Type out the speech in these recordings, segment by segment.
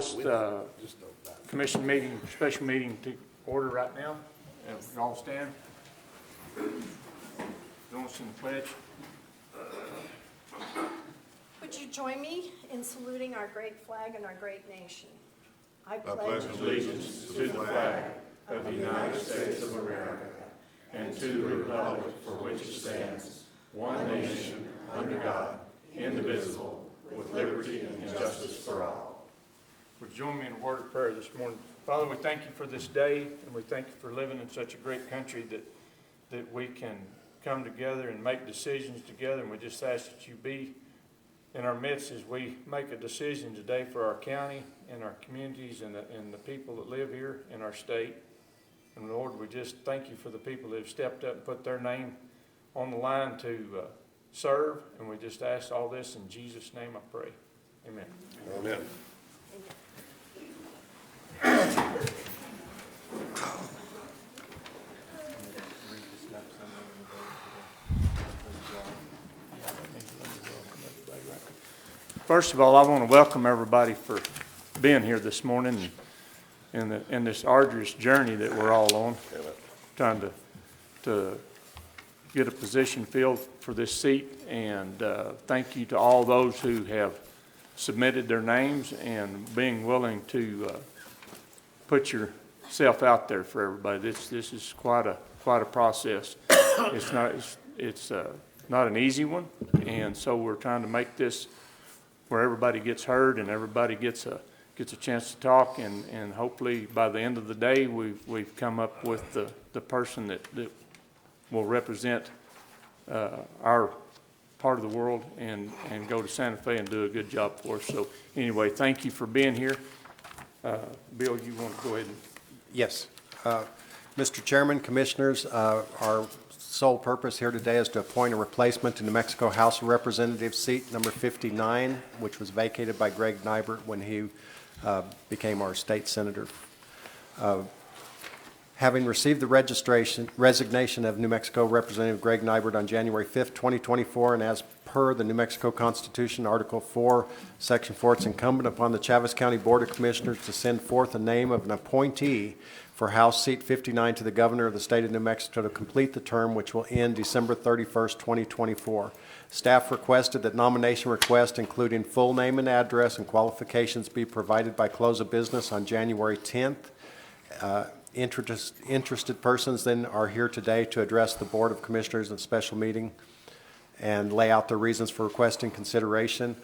this commission meeting, special meeting to order right now. We all stand. Join us in the pledge. Would you join me in saluting our great flag and our great nation? I Pledge allegiance to the flag of the United States of America and to the republic for which it stands, one nation, under God, indivisible, with liberty and justice for all. Would you join me in a word of prayer this morning? Father, we thank you for this day, and we thank you for living in such a great country that we can come together and make decisions together, and we just ask that you be in our midst as we make a decision today for our county and our communities and the people that live here in our state. And Lord, we just thank you for the people that have stepped up and put their name on the line to serve. And we just ask all this in Jesus' name I pray. Amen. Amen. First of all, I want to welcome everybody for being here this morning in this arduous journey that we're all on, trying to get a position filled for this seat. And thank you to all those who have submitted their names and being willing to put yourself out there for everybody. This is quite a process. It's not an easy one, and so we're trying to make this where everybody gets heard and everybody gets a chance to talk, and hopefully by the end of the day we've come up with the person that will represent our part of the world and go to Santa Fe and do a good job for us. So anyway, thank you for being here. Bill, you want to go ahead and... Yes. Mr. Chairman, Commissioners, our sole purpose here today is to appoint a replacement to New Mexico House of Representatives seat number 59, which was vacated by Greg Nybert when he became our state senator. Having received the resignation of New Mexico Representative Greg Nybert on January 5th, 2024, and as per the New Mexico Constitution, Article 4, Section 4, it's incumbent upon the Chaves County Board of Commissioners to send forth a name of an appointee for House Seat 59 to the Governor of the State of New Mexico to complete the term, which will end December 31st, 2024. Staff requested that nomination requests, including full name and address and qualifications, be provided by close of business on January 10th. Interested persons then are here today to address the Board of Commissioners in a special meeting and lay out the reasons for requesting consideration.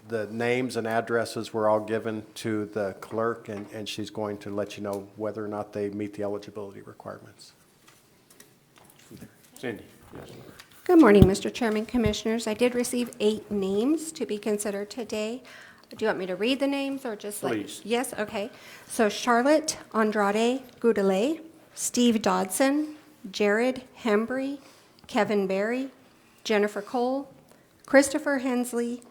The names and addresses were all given to the clerk, and she's going to let you know whether or not they meet the eligibility requirements. Cindy. Yes. Good morning, Mr. Chairman, Commissioners. I did receive 8 names to be considered today. Do you want me to read the names or just Please. Yes, okay. So Charlotte Andrade Goudelet, Steve Dodson, Jared Hembry, Kevin Berry, Jennifer Cole, Christopher Hensley,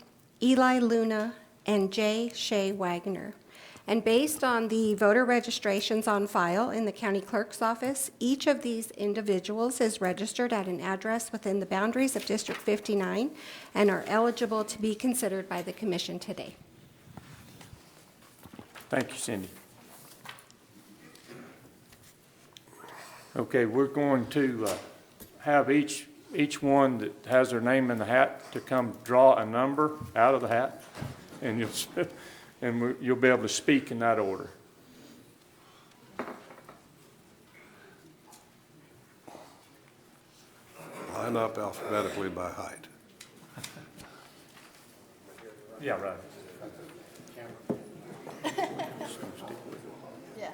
Eli Luna, and J. Shea Wagner. And based on the voter registrations on file in the county clerk's office, each of these individuals is registered at an address within the boundaries of District 59 and are eligible to be considered by the commission today. Thank you, Cindy. Okay, we're going to have each one that has their name in the hat to come draw a number out of the hat, and you'll be able to speak in that order. Line up alphabetically by height. Yeah, right. Yes.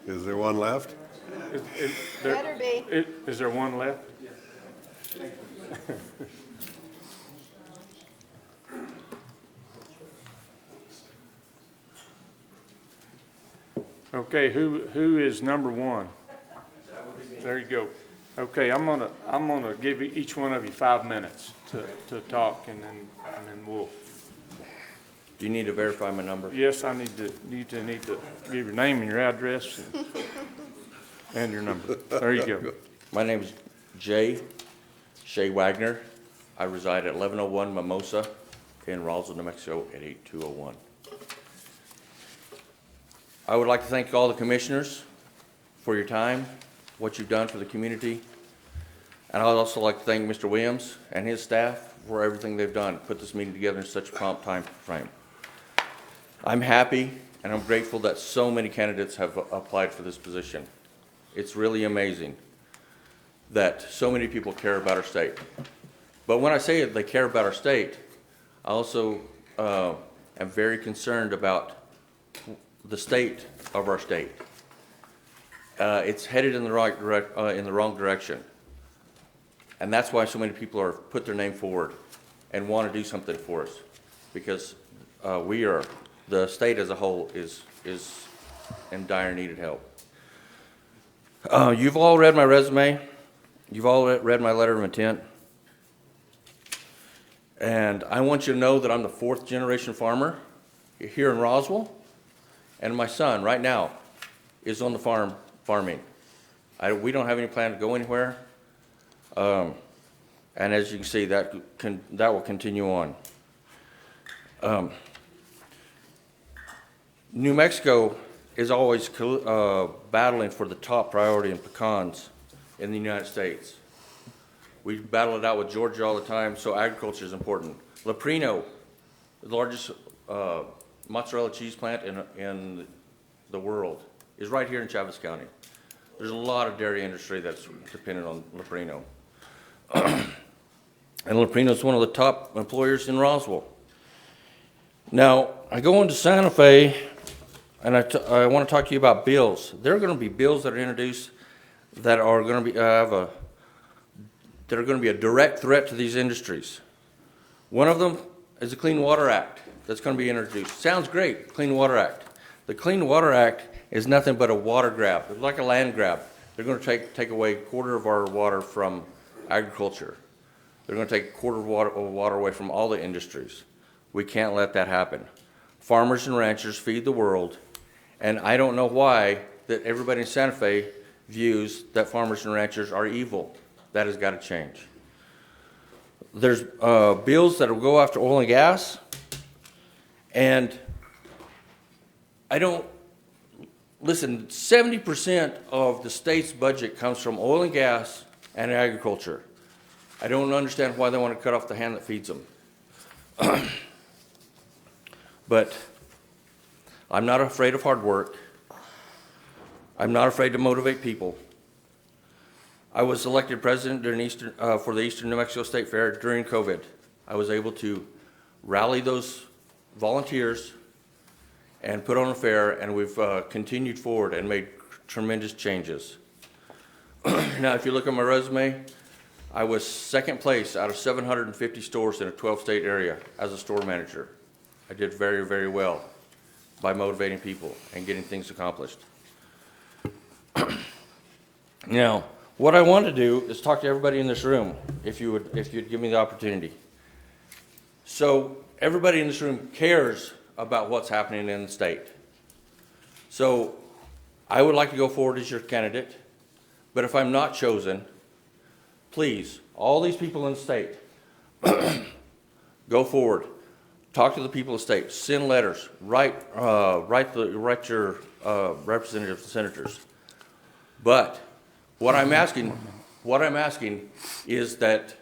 Is there one left? Better be. Is there one left? Okay, who is number one? There you go. Okay, I'm gonna give each one of you 5 minutes to talk, and then we'll, Do you need to verify my number? yes, I need to give your name and your address and your number. There you go. My name is Shea Wagner. I reside at 1101 Mimosa in Roswell, New Mexico at 8201. I would like to thank all the commissioners for your time, what you've done for the community. And I'd also like to thank Mr. Williams and his staff for everything they've done, put this meeting together in such a prompt time frame. I'm happy and I'm grateful that so many candidates have applied for this position. It's really amazing that so many people care about our state. But when I say they care about our state, I also am very concerned about the state of our state. It's headed in the wrong direction. And that's why so many people are put their name forward and want to do something for us, because the state as a whole is in dire need of help. You've all read my resume. You've all read my letter of intent. And I want you to know that I'm the 4th generation farmer here in Roswell. And my son, right now, is on the farm farming. We don't have any plan to go anywhere. And as you can see, that will continue on. New Mexico is always battling for the top priority in pecans in the United States. We battle it out with Georgia all the time, so agriculture is important. Leprino, the largest mozzarella cheese plant in the world, is right here in Chaves County. There's a lot of dairy industry that's dependent on Leprino. And Leprino is one of the top employers in Roswell. Now, I go into Santa Fe, and I want to talk to you about bills. There are going to be bills that are introduced that are going to be that are going to be a direct threat to these industries. One of them is the Clean Water Act that's going to be introduced. Sounds great, Clean Water Act. The Clean Water Act is nothing but a water grab. It's like a land grab. They're going to take away a quarter of our water from agriculture. They're going to take a quarter of water away from all the industries. We can't let that happen. Farmers and ranchers feed the world, and I don't know why that everybody in Santa Fe views that farmers and ranchers are evil. That has got to change. There's bills that will go after oil and gas, and I don't, listen, 70% of the state's budget comes from oil and gas and agriculture. I don't understand why they want to cut off the hand that feeds them. But I'm not afraid of hard work. I'm not afraid to motivate people. I was elected president during for the Eastern New Mexico State Fair during COVID. I was able to rally those volunteers and put on a fair, and we've continued forward and made tremendous changes. Now, if you look at my resume, I was 2nd place out of 750 stores in a 12-state area as a store manager. I did very, very well by motivating people and getting things accomplished. Now, what I want to do is talk to everybody in this room, if you'd give me the opportunity. So everybody in this room cares about what's happening in the state. So I would like to go forward as your candidate, but if I'm not chosen, please, all these people in the state, go forward. Talk to the people of the state. Send letters. Write your representatives and senators. But what I'm asking is that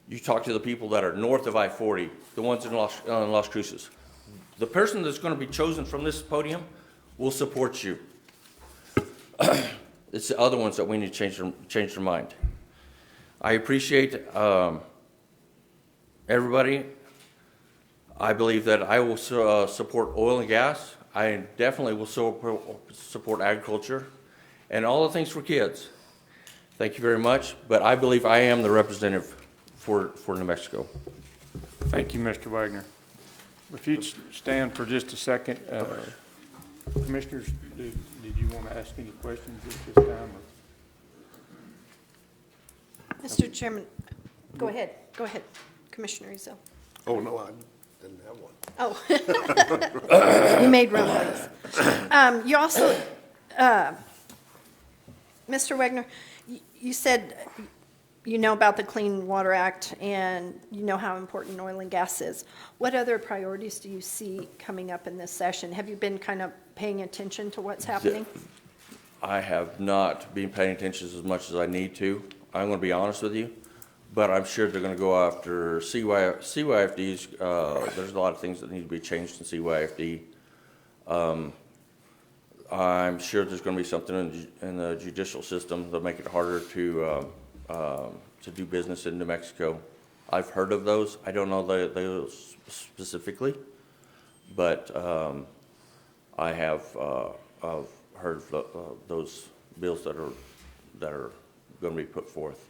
you talk to the people that are north of I-40, the ones in Las Cruces. The person that's going to be chosen from this podium will support you. It's the other ones that we need to change their mind. I appreciate everybody. I believe that I will support oil and gas. I definitely will support agriculture and all the things for kids. Thank you very much, but I believe I am the representative for New Mexico. Thank you, Mr. Wagner. If you'd stand for just a second, Commissioners, did you want to ask any questions at this time? Mr. Chairman, go ahead, Commissioner Ezell. Oh, no, I didn't have one. Oh. You made room, please. You also, Mr. Wagner, you said you know about the Clean Water Act and you know how important oil and gas is. What other priorities do you see coming up in this session? Have you been kind of paying attention to what's happening? I have not been paying attention as much as I need to. I'm going to be honest with you, but I'm sure they're going to go after CYFDs. There's a lot of things that need to be changed in CYFD. I'm sure there's going to be something in the judicial system that'll make it harder to do business in New Mexico. I've heard of those. I don't know those specifically, but I have heard of those bills that are going to be put forth.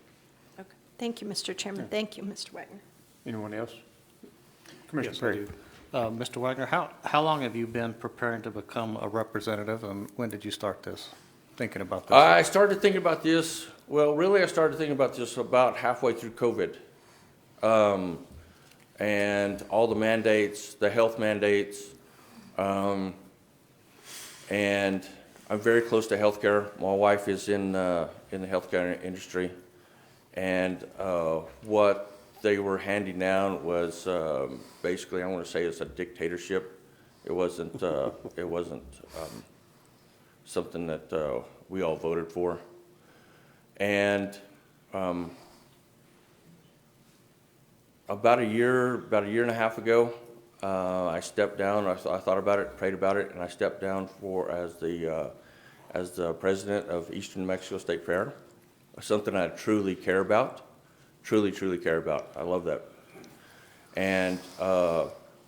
Okay. Thank you, Mr. Chairman. Thank you, Mr. Wagner. Anyone else? Commissioner Yes, I Perry? do. Mr. Wagner, how long have you been preparing to become a representative, and when did you start thinking about this? I started thinking about this, I started thinking about this about halfway through COVID. And all the mandates, the health mandates, and I'm very close to healthcare. My wife is in the healthcare industry, and what they were handing down was basically, I want to say it's a dictatorship. It wasn't something that we all voted for. And about a year and a half ago, I stepped down. I thought about it, prayed about it, and I stepped down as the president of Eastern New Mexico State Fair. Something I truly care about, truly care about. I love that. And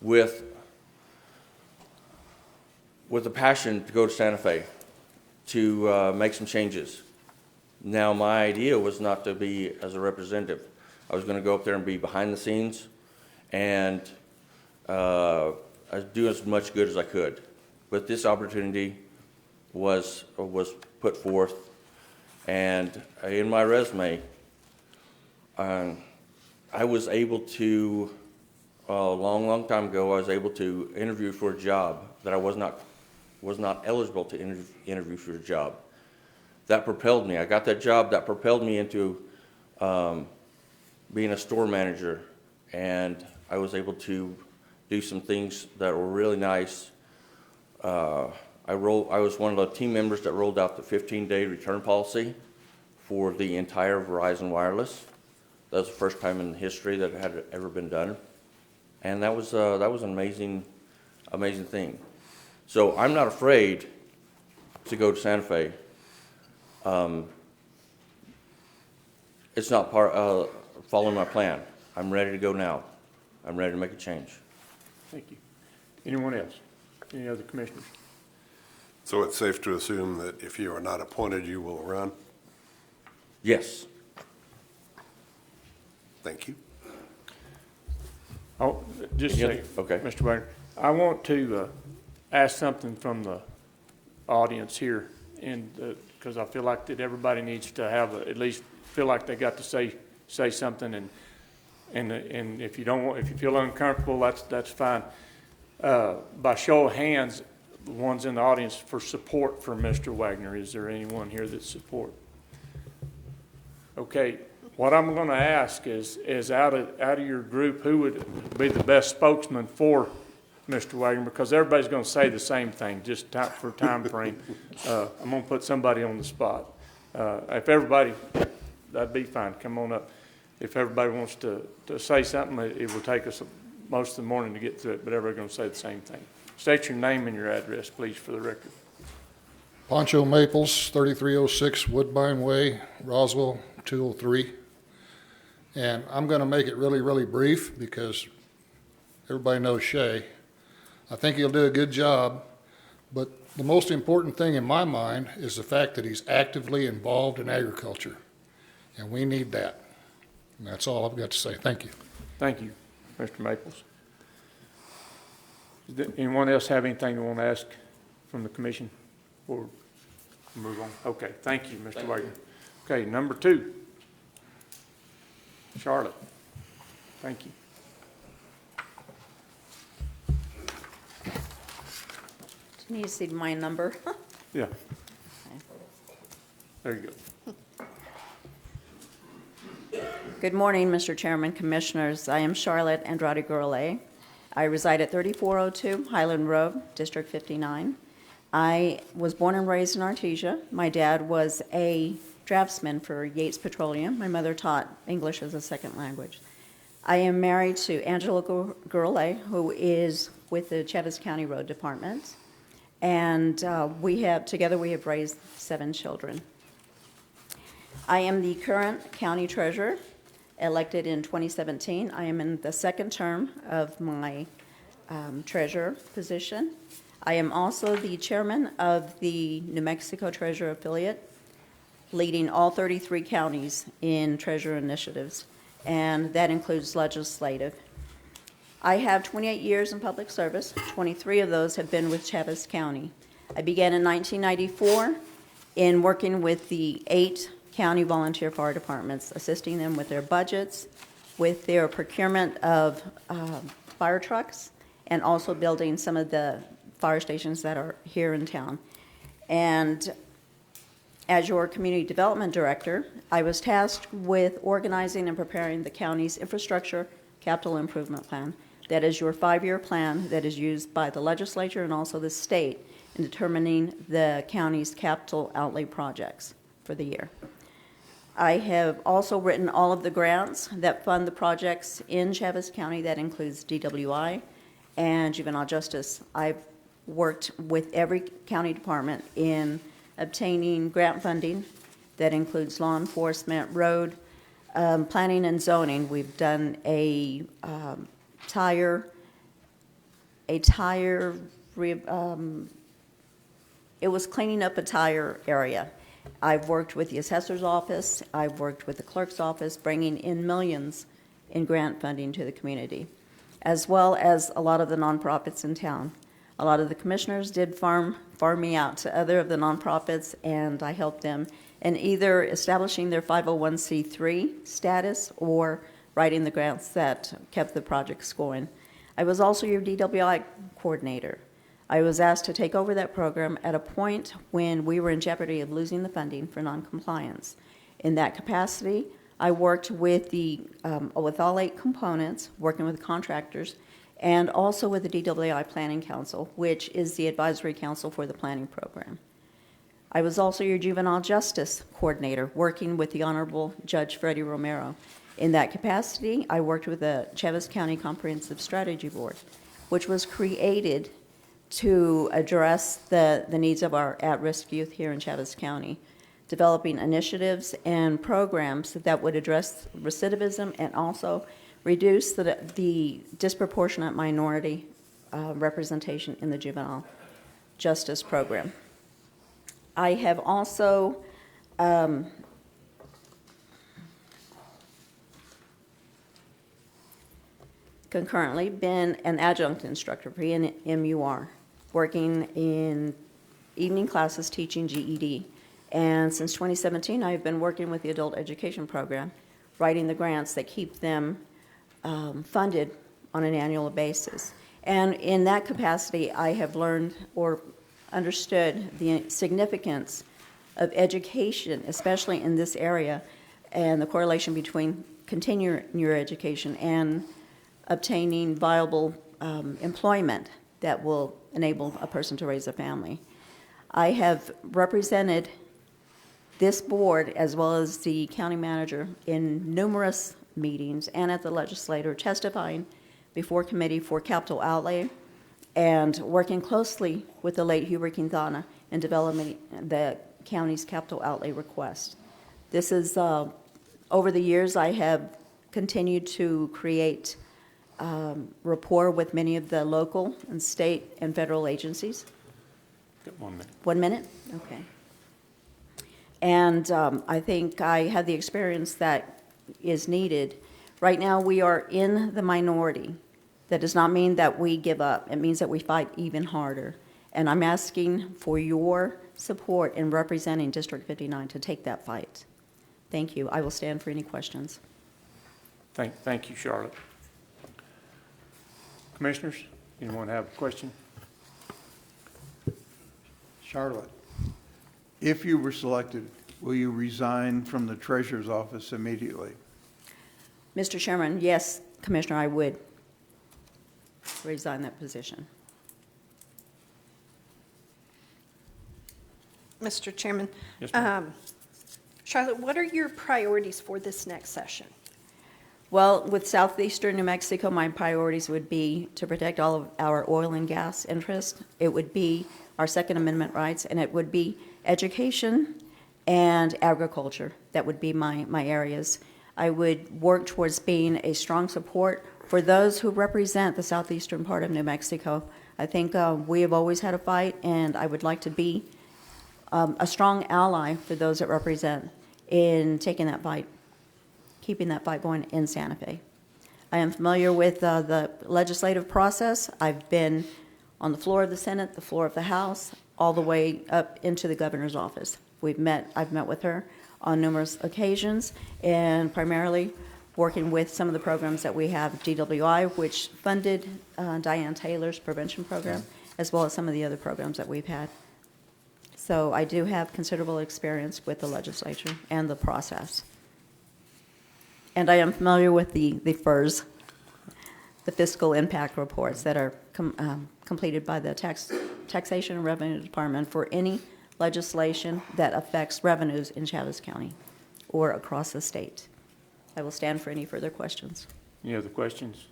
with a passion to go to Santa Fe to make some changes. Now, my idea was not to be as a representative. I was going to go up there and be behind the scenes and do as much good as I could. But this opportunity was put forth, and in my resume, I was able to, a long time ago, I was able to interview for a job that I was not eligible to interview for a job. That propelled me. I got that job. That propelled me into being a store manager, and I was able to do some things that were really nice. I was one of the team members that rolled out the 15-day return policy for the entire Verizon Wireless. That was the first time in history that it had ever been done, and that was an amazing thing. So I'm not afraid to go to Santa Fe. It's not following my plan. I'm ready to go now. I'm ready to make a change. Thank you. Anyone else? Any other commissioners? So it's safe to assume that if you are not appointed, you will run? Yes. Thank you. Oh, just a Yeah, second. okay. Mr. Wagner, I want to ask something from the audience here, and because I feel like that everybody needs to have at least feel like they got to say something, and if you feel uncomfortable, that's fine. By show of hands, the ones in the audience for support for Mr. Wagner, is there anyone here that support? Okay, what I'm going to ask is out of your group, who would be the best spokesman for Mr. Wagner? Because everybody's going to say the same thing, just for time frame. I'm going to put somebody on the spot. If everybody, that'd be fine. Come on up. If everybody wants to say something, it will take us most of the morning to get through it, but everybody's going to say the same thing. State your name and your address, please, for the record. Poncho Maples, 3306 Woodbine Way, Roswell, 203. And I'm going to make it really brief because everybody knows Shay. I think he'll do a good job, but the most important thing in my mind is the fact that he's actively involved in agriculture, and we need that. And that's all I've got to say. Thank you. Thank you, Mr. Maples. Does anyone else have anything they want to ask from the commission? Or move on? Okay, thank you, Mr. Wagner. Okay, number 2. Charlotte, thank you. You need to see my number. Yeah. There you go. Good morning, Mr. Chairman, Commissioners. I am Charlotte Andrade Gourlay. I reside at 3402 Highland Road, District 59. I was born and raised in Artesia. My dad was a draftsman for Yates Petroleum. My mother taught English as a second language. I am married to Angela Gourlay, who is with the Chavez County Road Department. And together we have raised 7 children. I am the current county treasurer, elected in 2017. I am in the second term of my treasurer position. I am also the chairman of the New Mexico Treasurer Affiliate, leading all 33 counties in treasurer initiatives, and that includes legislative. I have 28 years in public service. 23 of those have been with Chavez County. I began in 1994 in working with the 8 county volunteer fire departments, assisting them with their budgets, with their procurement of fire trucks, and also building some of the fire stations that are here in town. And as your community development director, I was tasked with organizing and preparing the county's infrastructure capital improvement plan. That is your 5-year plan that is used by the legislature and also the state in determining the county's capital outlay projects for the year. I have also written all of the grants that fund the projects in Chavez County. That includes DWI and juvenile justice. I've worked with every county department in obtaining grant funding that includes law enforcement, road, planning and zoning. We've done it was cleaning up a tire area. I've worked with the assessor's office, I've worked with the clerk's office, bringing in millions in grant funding to the community, as well as a lot of the nonprofits in town. A lot of the commissioners did farm me out to other of the nonprofits, and I helped them in either establishing their 501c3 status or writing the grants that kept the projects going. I was also your DWI coordinator. I was asked to take over that program at a point when we were in jeopardy of losing the funding for noncompliance. In that capacity, I worked with with all 8 components, working with contractors, and also with the DWI Planning Council, which is the advisory council for the planning program. I was also your juvenile justice coordinator, working with the Honorable Judge Freddie Romero. In that capacity, I worked with the Chavez County Comprehensive Strategy Board, which was created to address the needs of our at-risk youth here in Chavez County, developing initiatives and programs that would address recidivism and also reduce the disproportionate minority representation in the juvenile justice program. I have also concurrently been an adjunct instructor for MUR, working in evening classes teaching GED. And since 2017, I've been working with the adult education program, writing the grants that keep them funded on an annual basis. And in that capacity, I have learned or understood the significance of education, especially in this area, and the correlation between continuing your education and obtaining viable employment that will enable a person to raise a family. I have represented this board as well as the county manager in numerous meetings and at the legislature, testifying before committee for capital outlay and working closely with the late Hubert Quintana in developing the county's capital outlay request. This is, over the years, I have continued to create rapport with many of the local and state and federal agencies. Got 1 minute. 1 minute? Okay. And I think I have the experience that is needed. Right now, we are in the minority. That does not mean that we give up. It means that we fight even harder. And I'm asking for your support in representing District 59 to take that fight. Thank you. I will stand for any questions. Thank you, Charlotte. Commissioners, anyone have a question? Charlotte, if you were selected, will you resign from the treasurer's office immediately? Mr. Chairman, yes, Commissioner, I would resign that position. Mr. Chairman, Yes, ma'am. Charlotte, what are your priorities for this next session? Well, with southeastern New Mexico, my priorities would be to protect all of our oil and gas interests. It would be our Second Amendment rights, and it would be education and agriculture. That would be my areas. I would work towards being a strong support for those who represent the southeastern part of New Mexico. I think we have always had a fight, and I would like to be a strong ally for those that represent in taking that fight, keeping that fight going in Santa Fe. I am familiar with the legislative process. I've been on the floor of the Senate, the floor of the House, all the way up into the governor's office. I've met with her on numerous occasions, and primarily working with some of the programs that we have, DWI, which funded Diane Taylor's prevention program, as well as some of the other programs that we've had. So I do have considerable experience with the legislature and the process. And I am familiar with the FERS, the fiscal impact reports that are completed by the Taxation and Revenue Department for any legislation that affects revenues in Chaves County or across the state. I will stand for any further questions. Any other questions?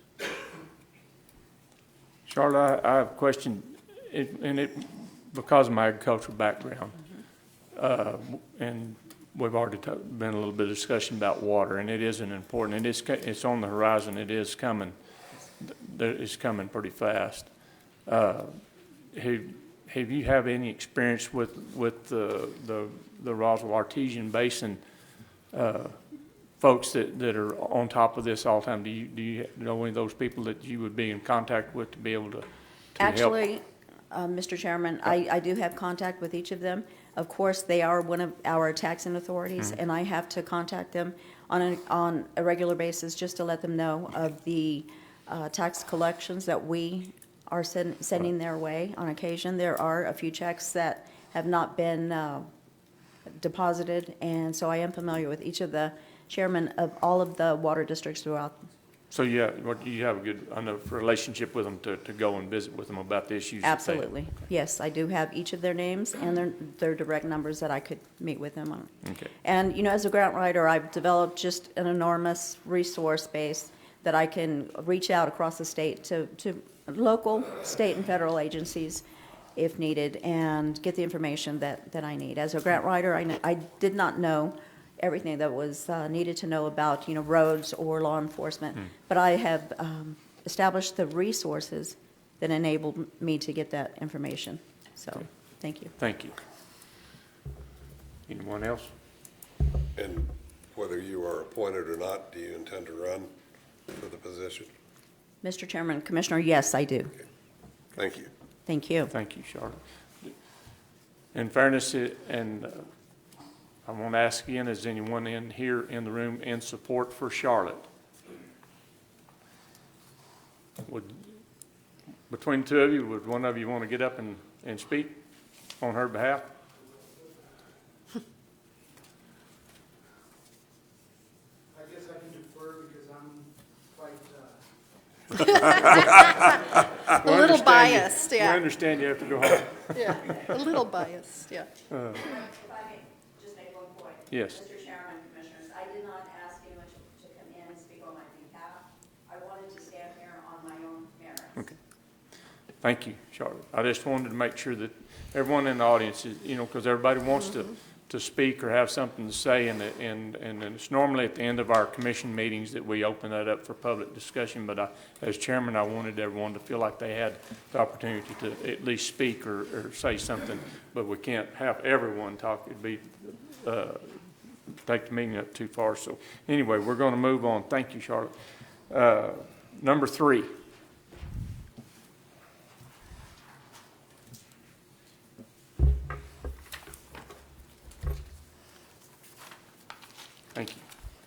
Charlotte, I have a question, because of my agricultural background, and we've already been a little bit of discussion about water, and it is an important, and it's on the horizon, it is coming, it's coming pretty fast. Have you have any experience with the Roswell Artesian Basin folks that are on top of this all the time? Do you know any of those people that you would be in contact with to be able to help? Actually, Mr. Chairman, I do have contact with each of them. Of course, they are one of our taxing authorities, and I have to contact them on a regular basis just to let them know of the tax collections that we are sending their way on occasion. There are a few checks that have not been deposited, and so I am familiar with each of the chairmen of all of the water districts throughout. So you have a good enough relationship with them to go and visit with them about the issues? that they- Absolutely. Yes, I do have each of their names and their direct numbers that I could meet with them on. Okay. And, you know, as a grant writer, I've developed just an enormous resource base that I can reach out across the state to local, state, and federal agencies if needed and get the information that I need. As a grant writer, I did not know everything that was needed to know about, you know, roads or law enforcement, but I have established the resources that enabled me to get that information. So, thank you. Thank you. Anyone else? And whether you are appointed or not, do you intend to run for the position? Mr. Chairman, Commissioner, yes, I do. Thank you. Thank you. Thank you, Charlotte. In fairness, I want to ask again, is anyone in here in the room in support for Charlotte? Between the two of you, would one of you want to get up and speak on her behalf? I guess I can defer because I'm quite, A little biased, We yeah. understand you have to go home. Yeah, a little biased, yeah. If I may just make one point. Yes. Mr. Chairman, Commissioners, I did not ask anyone to come in and speak on my behalf. I wanted to stand here on my own merits. Okay. Thank you, Charlotte. I just wanted to make sure that everyone in the audience is, you know, because everybody wants to speak or have something to say, and it's normally at the end of our commission meetings that we open that up for public discussion, but as chairman, I wanted everyone to feel like they had the opportunity to at least speak or say something, but we can't have everyone talk. It'd be, take the meeting up too far. So anyway, we're going to move on. Thank you, Charlotte. Number 3. Thank you.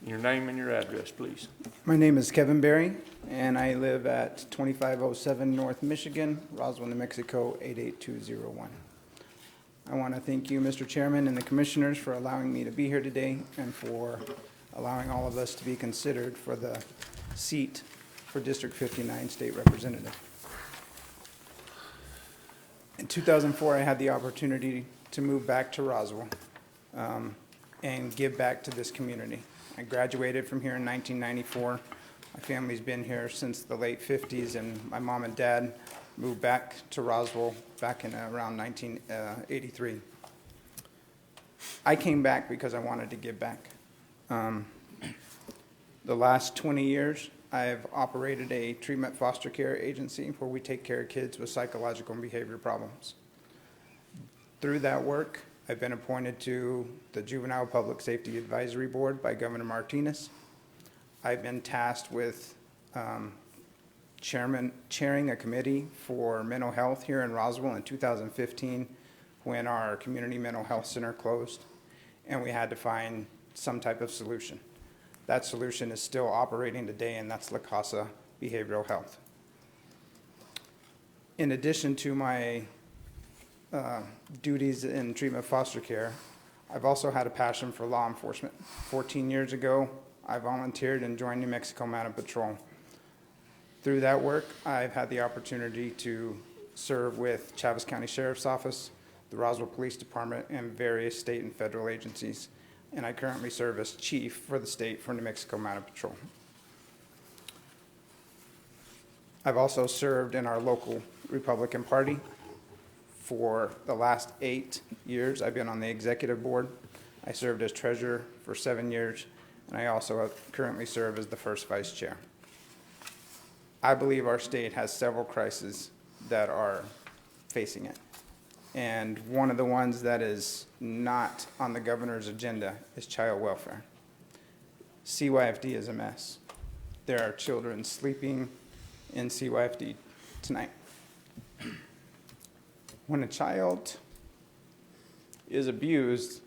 Your name and your address, please. My name is Kevin Berry, and I live at 2507 North Michigan, Roswell, New Mexico, 88201. I want to thank you, Mr. Chairman, and the commissioners for allowing me to be here today and for allowing all of us to be considered for the seat for District 59 State Representative. In 2004, I had the opportunity to move back to Roswell and give back to this community. I graduated from here in 1994. My family's been here since the late 50s, and my mom and dad moved back to Roswell back in around 1983. I came back because I wanted to give back. The last 20 years, I've operated a treatment foster care agency where we take care of kids with psychological and behavior problems. Through that work, I've been appointed to the Juvenile Public Safety Advisory Board by Governor Martinez. I've been tasked with chairing a committee for mental health here in Roswell in 2015 when our community mental health center closed, and we had to find some type of solution. That solution is still operating today, and that's La Casa Behavioral Health. In addition to my duties in treatment foster care, I've also had a passion for law enforcement. 14 years ago, I volunteered and joined New Mexico Mounted Patrol. Through that work, I've had the opportunity to serve with Chaves County Sheriff's Office, the Roswell Police Department, and various state and federal agencies. And I currently serve as chief for the state for New Mexico Mounted Patrol. I've also served in our local Republican Party. For the last 8 years, I've been on the executive board. I served as treasurer for 7 years, and I also currently serve as the first vice chair. I believe our state has several crises that are facing it. And one of the ones that is not on the governor's agenda is child welfare. CYFD is a mess. There are children sleeping in CYFD tonight. When a child is abused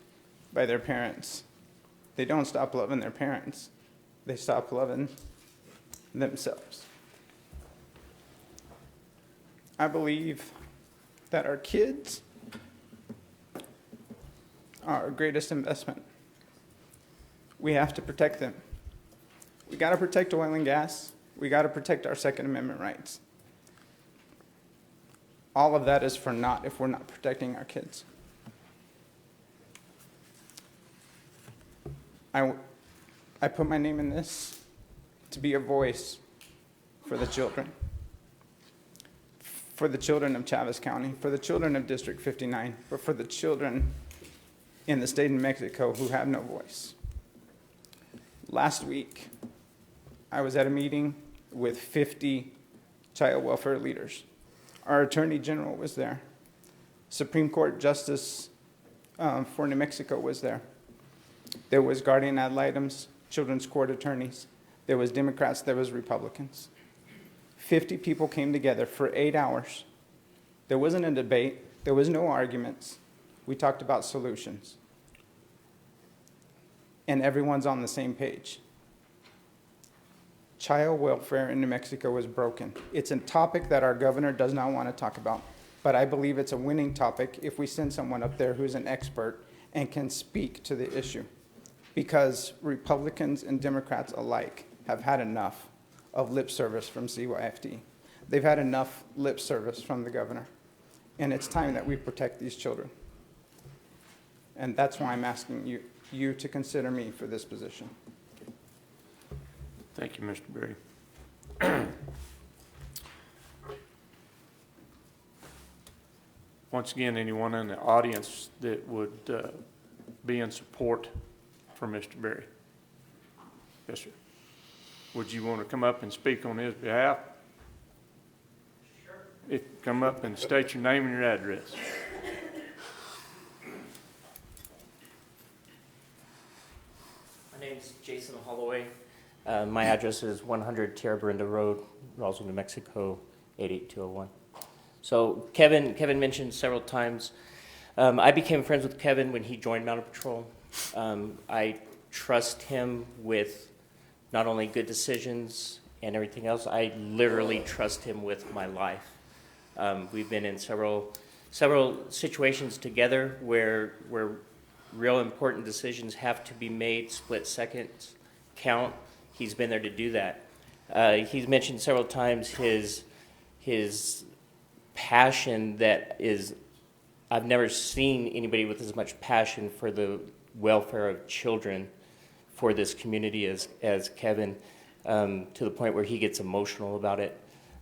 by their parents, they don't stop loving their parents. They stop loving themselves. I believe that our kids are our greatest investment. We have to protect them. We got to protect oil and gas. We got to protect our Second Amendment rights. All of that is for naught if we're not protecting our kids. I put my name in this to be a voice for the children of Chaves County, for the children of District 59, but for the children in the state of New Mexico who have no voice. Last week, I was at a meeting with 50 child welfare leaders. Our Attorney General was there. Supreme Court Justice for New Mexico was there. There was guardian ad litems, children's court attorneys. There was Democrats, there was Republicans. 50 people came together for 8 hours. There wasn't a debate. There was no arguments. We talked about solutions. And everyone's on the same page. Child welfare in New Mexico is broken. It's a topic that our governor does not want to talk about, but I believe it's a winning topic if we send someone up there who's an expert and can speak to the issue. Because Republicans and Democrats alike have had enough of lip service from CYFD. They've had enough lip service from the governor. And it's time that we protect these children. And that's why I'm asking you to consider me for this position. Thank you, Mr. Berry. Once again, anyone in the audience that would be in support for Mr. Berry? Yes, sir. Would you want to come up and speak on his behalf? Sure. Come up and state your name and your address. My name's Jason Holloway. My address is 100 Tierra Berinda Road, Roswell, New Mexico, 88201. So Kevin mentioned several times, I became friends with Kevin when he joined Mounted Patrol. I trust him with not only good decisions and everything else, I literally trust him with my life. We've been in several situations together where real important decisions have to be made, split seconds count. He's been there to do that. He's mentioned several times his passion that is, I've never seen anybody with as much passion for the welfare of children for this community as Kevin, to the point where he gets emotional about it.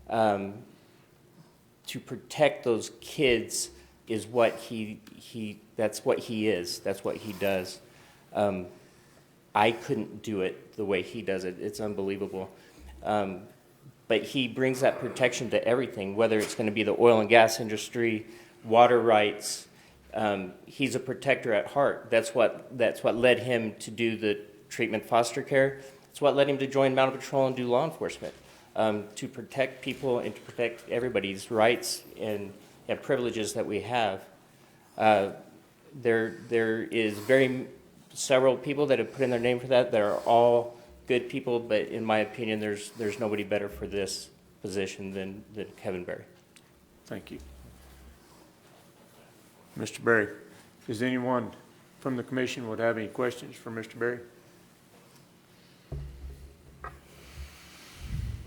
To protect those kids is what that's what he is. That's what he does. I couldn't do it the way he does it. It's unbelievable. But he brings that protection to everything, whether it's going to be the oil and gas industry, water rights. He's a protector at heart. That's what led him to do the treatment foster care. It's what led him to join Mounted Patrol and do law enforcement, to protect people and to protect everybody's rights and privileges that we have. There is several people that have put in their name for that. They're all good people, but in my opinion, there's nobody better for this position than Kevin Berry. Thank you. Mr. Berry, does anyone from the commission would have any questions for Mr. Berry?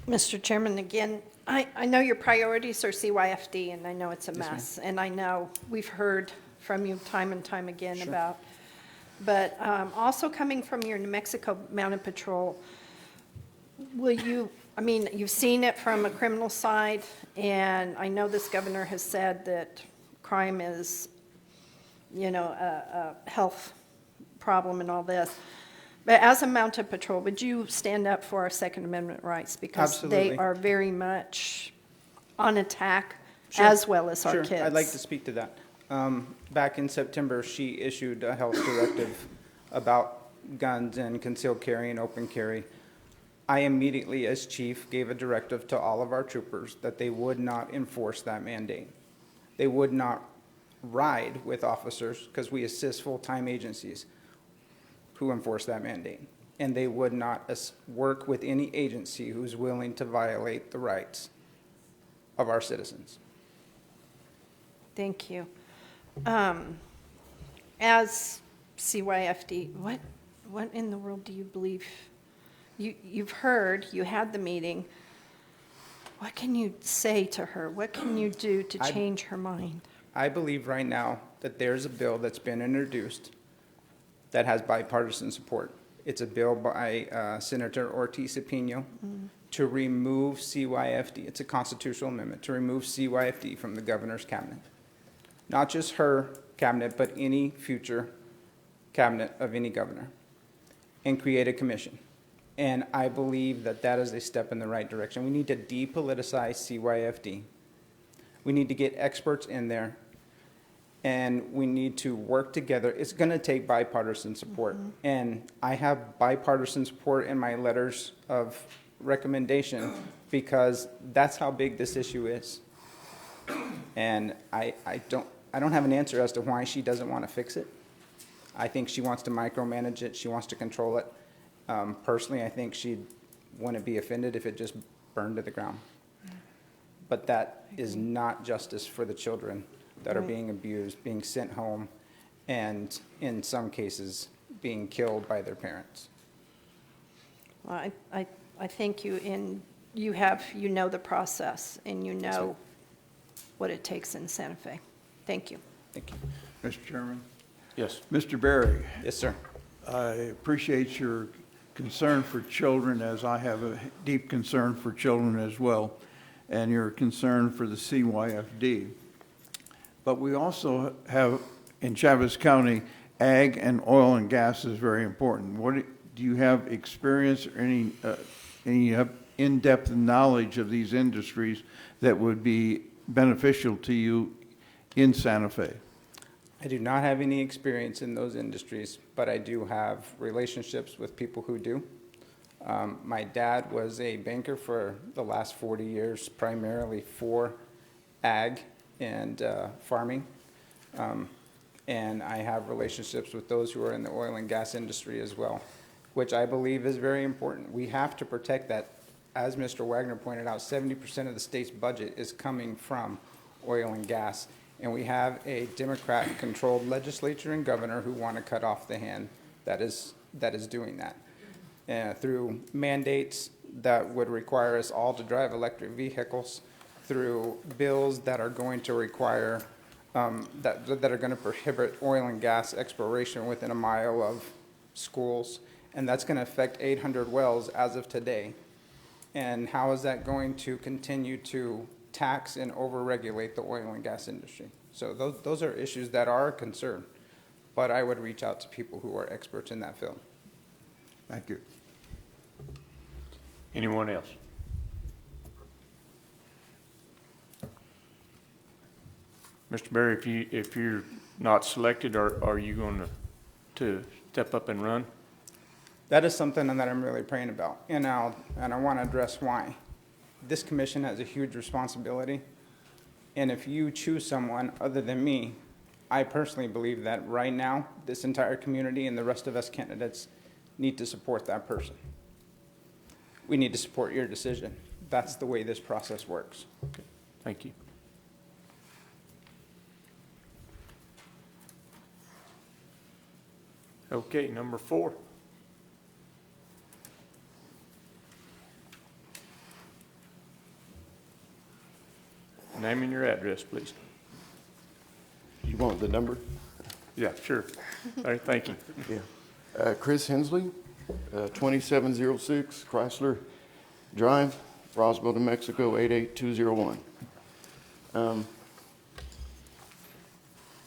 Mr. Chairman, again, I know your priorities are CYFD, and I know it's a Yes, ma'am. mess. And I know we've heard from you time and time again Sure. about, but also coming from your New Mexico Mounted Patrol, will you, I mean, you've seen it from a criminal side, and I know this governor has said that crime is, a health problem and all this. But as a Mounted Patrol, would you stand up for our Second Amendment rights? Because they Absolutely. are very much on attack, Sure. as well as our Sure, kids. I'd like to speak to that. Back in September, she issued a health directive about guns and concealed carry and open carry. I immediately, as chief, gave a directive to all of our troopers that they would not enforce that mandate. They would not ride with officers, because we assist full-time agencies who enforce that mandate. And they would not work with any agency who's willing to violate the rights of our citizens. Thank you. As CYFD, what in the world do you believe? You've heard, you had the meeting. What can you say to her? What can you do to change her mind? I believe right now that there's a bill that's been introduced that has bipartisan support. It's a bill by Senator Ortiz-Pino to remove CYFD. It's a constitutional amendment to remove CYFD from the governor's cabinet. Not just her cabinet, but any future cabinet of any governor, and create a commission. And I believe that that is a step in the right direction. We need to depoliticize CYFD. We need to get experts in there, and we need to work together. It's going to take bipartisan support. And I have bipartisan support in my letters of recommendation because that's how big this issue is. And I don't have an answer as to why she doesn't want to fix it. I think she wants to micromanage it. She wants to control it. Personally, I think she'd want to be offended if it just burned to the ground. But that is not justice for the children that are being abused, being sent home, and in some cases, being killed by their parents. Well, I think you know the process, and you know what it takes in Santa Fe. Thank you. Thank you. Mr. Chairman? Yes. Mr. Berry, Yes, sir. I appreciate your concern for children, as I have a deep concern for children as well, and your concern for the CYFD. But we also have, in Chavez County, ag and oil and gas is very important. Do you have experience or any in-depth knowledge of these industries that would be beneficial to you in Santa Fe? I do not have any experience in those industries, but I do have relationships with people who do. My dad was a banker for the last 40 years, primarily for ag and farming. And I have relationships with those who are in the oil and gas industry as well, which I believe is very important. We have to protect that. As Mr. Wagner pointed out, 70% of the state's budget is coming from oil and gas. And we have a Democrat-controlled legislature and governor who want to cut off the hand that is doing that. Through mandates that would require us all to drive electric vehicles, through bills that are going to require, that are going to prohibit oil and gas exploration within a mile of schools. And that's going to affect 800 wells as of today. And how is that going to continue to tax and overregulate the oil and gas industry? So those are issues that are a concern, but I would reach out to people who are experts in that field. Thank you. Anyone else? Mr. Berry, if you're not selected, are you going to step up and run? That is something that I'm really praying about, and I want to address why. This commission has a huge responsibility, and if you choose someone other than me, I personally believe that right now, this entire community and the rest of us candidates need to support that person. We need to support your decision. That's the way this process works. Okay. Thank you. Okay, number 4. Name and your address, please. You want the number? Yeah, sure. All right, thank you. Yeah. Chris Hensley, 2706 Chrysler Drive, Roswell, New Mexico, 88201.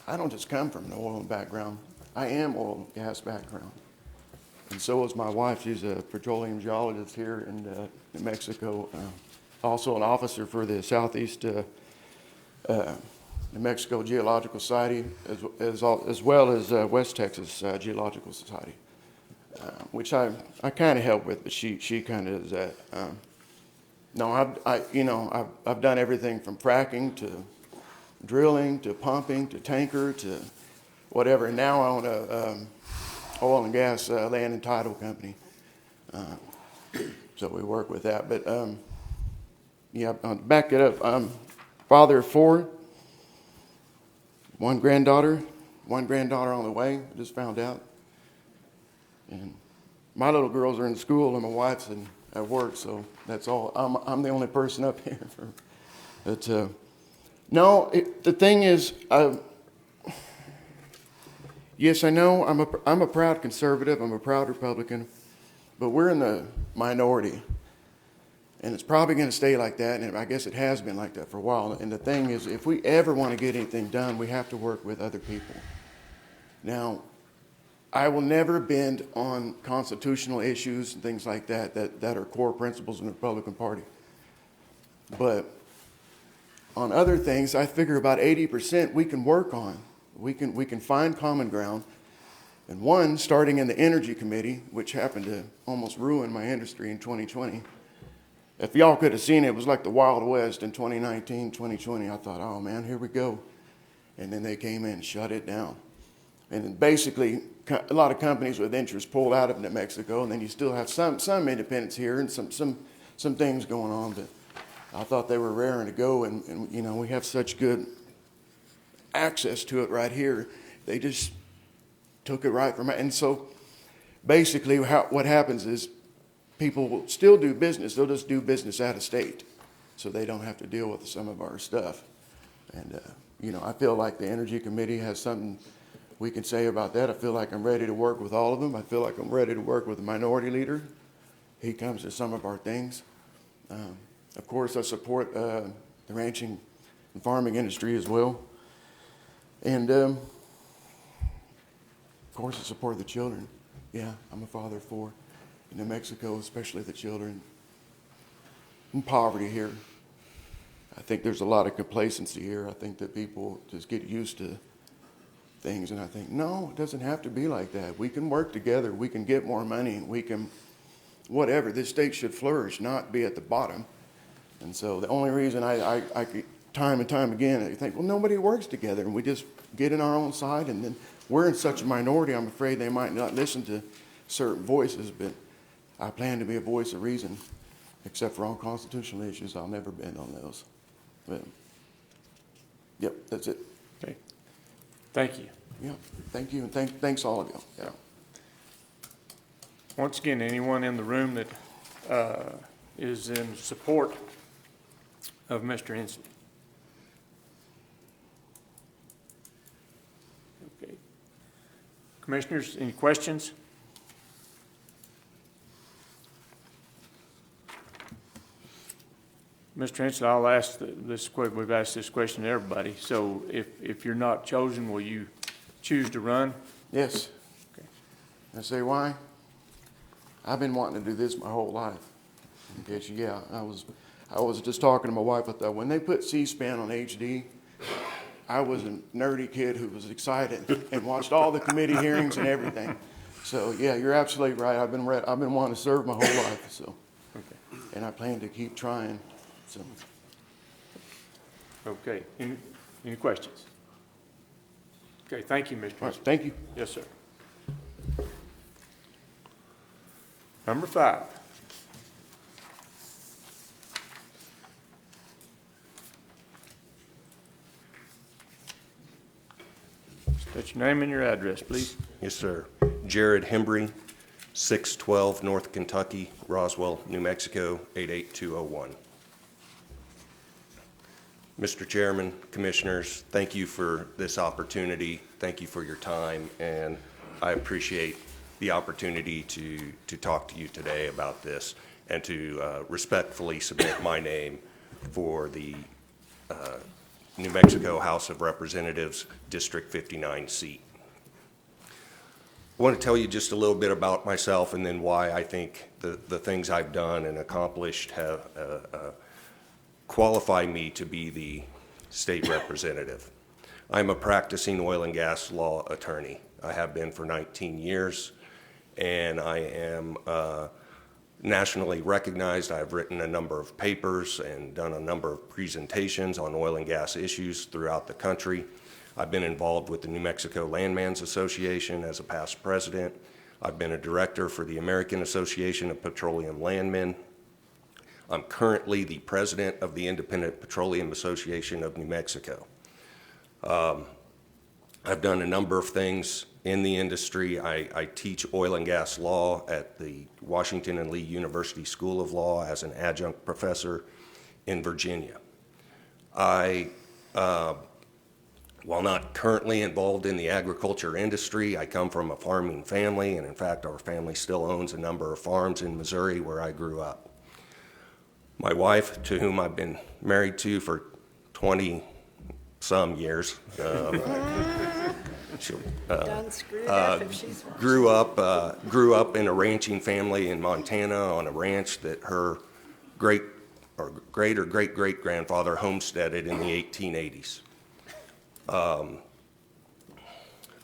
I don't just come from an oil background. I am oil and gas background. And so is my wife. She's a petroleum geologist here in New Mexico. Also an officer for the Southeast New Mexico Geological Society, as well as West Texas Geological Society, which I kind of help with, but she kind of does that. No, I've done everything from fracking to drilling to pumping to tanker to whatever. And now I own a oil and gas land and title company, so we work with that. But yeah, I'll back it up. I'm father of 4, one granddaughter on the way. I just found out. And my little girls are in school and my wife's at work, so that's all. I'm the only person up here. But no, the thing is, yes, I know I'm a proud conservative. I'm a proud Republican, but we're in the minority. And it's probably going to stay like that, and I guess it has been like that for a while. And the thing is, if we ever want to get anything done, we have to work with other people. Now, I will never bend on constitutional issues and things like that are core principles in the Republican Party. But on other things, I figure about 80% we can work on. We can find common ground. And one, starting in the Energy Committee, which happened to almost ruin my industry in 2020. If y'all could have seen it, it was like the Wild West in 2019, 2020. I thought, oh man, here we go. And then they came in and shut it down. And basically, a lot of companies with interest pulled out of New Mexico, and then you still have some independents here and some things going on. But I thought they were raring to go, and you know, we have such good access to it right here. They just took it right from it. And so basically what happens is, people will still do business. They'll just do business out of state, so they don't have to deal with some of our stuff. And, you know, I feel like the Energy Committee has something we can say about that. I feel like I'm ready to work with all of them. I feel like I'm ready to work with the minority leader. He comes to some of our things. Of course, I support the ranching and farming industry as well. And, of course, I support the children. Yeah, I'm a father of 4. In New Mexico, especially the children in poverty here. I think there's a lot of complacency here. I think that people just get used to things, and I think, no, it doesn't have to be like that. We can work together. We can get more money. We can, whatever. This state should flourish, not be at the bottom. And so the only reason I time and time again, and you think, well, nobody works together, and we just get in our own side, and then we're in such a minority, I'm afraid they might not listen to certain voices, but I plan to be a voice of reason, except for on constitutional issues. I'll never bend on those. But, yep, that's it. Okay. Thank you. Yeah, thank you, and thanks all of you. Yeah. Once again, anyone in the room that is in support of Mr. Hensley? Okay. Commissioners, any questions? Mr. Hensley, I'll ask this question. We've asked this question to everybody. So if you're not chosen, will you choose to run? Yes. Okay. I say why? I've been wanting to do this my whole life. Because, yeah, I was just talking to my wife. I thought when they put C-SPAN on HD, I was a nerdy kid who was excited and watched all the committee hearings and everything. So, yeah, you're absolutely right. I've been wanting to serve my whole life. So, Okay. and I plan to keep trying. So. Okay. Any questions? Okay. Thank you, Mr. All right, Hensley. thank you. Yes, sir. Number 5. State your name and your address, please. Yes, sir. Jared Hembry, 612 North Kentucky, Roswell, New Mexico, 88201. Mr. Chairman, Commissioners, thank you for this opportunity. Thank you for your time, and I appreciate the opportunity to talk to you today about this and to respectfully submit my name for the New Mexico House of Representatives, District 59 seat. I want to tell you just a little bit about myself and then why I think the things I've done and accomplished have qualify me to be the state representative. I'm a practicing oil and gas law attorney. I have been for 19 years, and I am nationally recognized. I've written a number of papers and done a number of presentations on oil and gas issues throughout the country. I've been involved with the New Mexico Landman's Association as a past president. I've been a director for the American Association of Petroleum Landmen. I'm currently the president of the Independent Petroleum Association of New Mexico. I've done a number of things in the industry. I teach oil and gas law at the Washington and Lee University School of Law as an adjunct professor in Virginia. While not currently involved in the agriculture industry, I come from a farming family, and in fact, our family still owns a number of farms in Missouri where I grew up. My wife, to whom I've been married to for 20-some years, Done screwed up if she's grew up in a ranching family in Montana on a ranch that her great or great-great-grandfather homesteaded in the 1880s.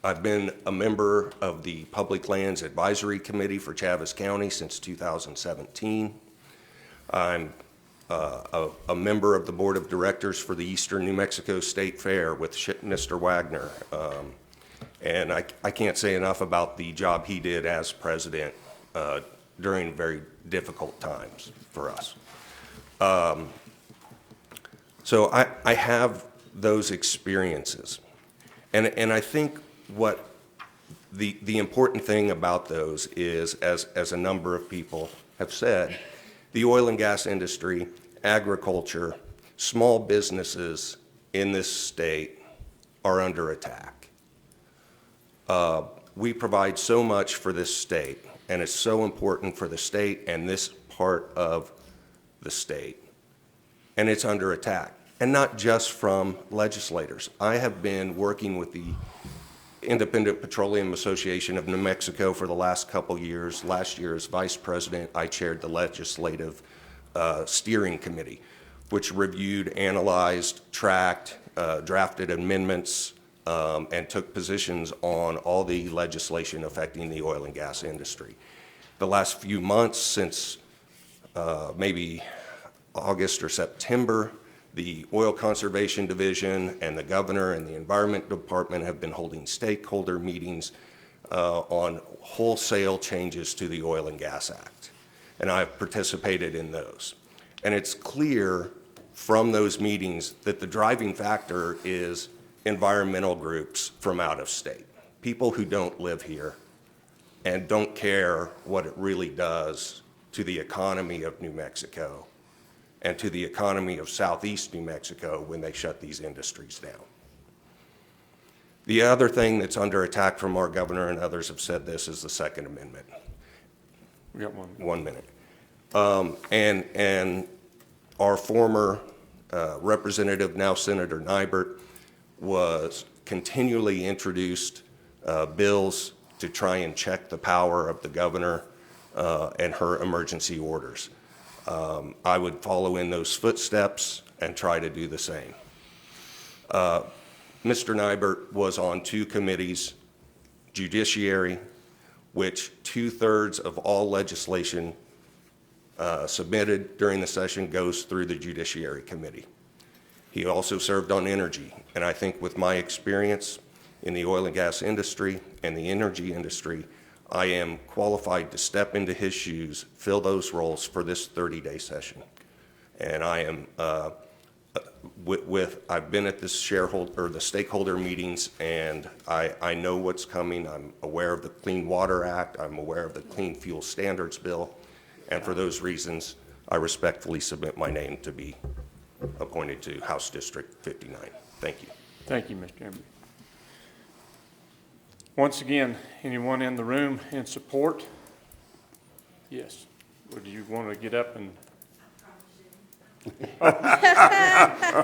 I've been a member of the Public Lands Advisory Committee for Chaves County since 2017. I'm a member of the Board of Directors for the Eastern New Mexico State Fair with Mr. Wagner. And I can't say enough about the job he did as president during very difficult times for us. So I have those experiences. And I think what the important thing about those is, as a number of people have said, the oil and gas industry, agriculture, small businesses in this state are under attack. We provide so much for this state, and it's so important for the state and this part of the state, and it's under attack. And not just from legislators. I have been working with the Independent Petroleum Association of New Mexico for the last couple years. Last year, as vice president, I chaired the legislative steering committee, which reviewed, analyzed, tracked, drafted amendments, and took positions on all the legislation affecting the oil and gas industry. The last few months, since maybe August or September, The Oil Conservation Division and the governor and the Environment Department have been holding stakeholder meetings on wholesale changes to the Oil and Gas Act. And I've participated in those. And it's clear from those meetings that the driving factor is environmental groups from out of state, people who don't live here and don't care what it really does to the economy of New Mexico and to the economy of southeast New Mexico when they shut these industries down. The other thing that's under attack from our governor, and others have said this, is the Second Amendment. We got one. 1 minute. And our former representative, now Senator Nybert, was continually introduced bills to try and check the power of the governor and her emergency orders. I would follow in those footsteps and try to do the same. Mr. Nybert was on 2 committees, Judiciary, which 2/3 of all legislation submitted during the session goes through the Judiciary Committee. He also served on Energy, and I think with my experience in the oil and gas industry and the energy industry, I am qualified to step into his shoes, fill those roles for this 30-day session. And I am, I've been at this the stakeholder meetings, and I know what's coming. I'm aware of the Clean Water Act. I'm aware of the Clean Fuel Standards Bill. And for those reasons, I respectfully submit my name to be appointed to House District 59. Thank you. Thank you, Mr. Embry. Once again, anyone in the room in support? Yes. Would you want to get up and?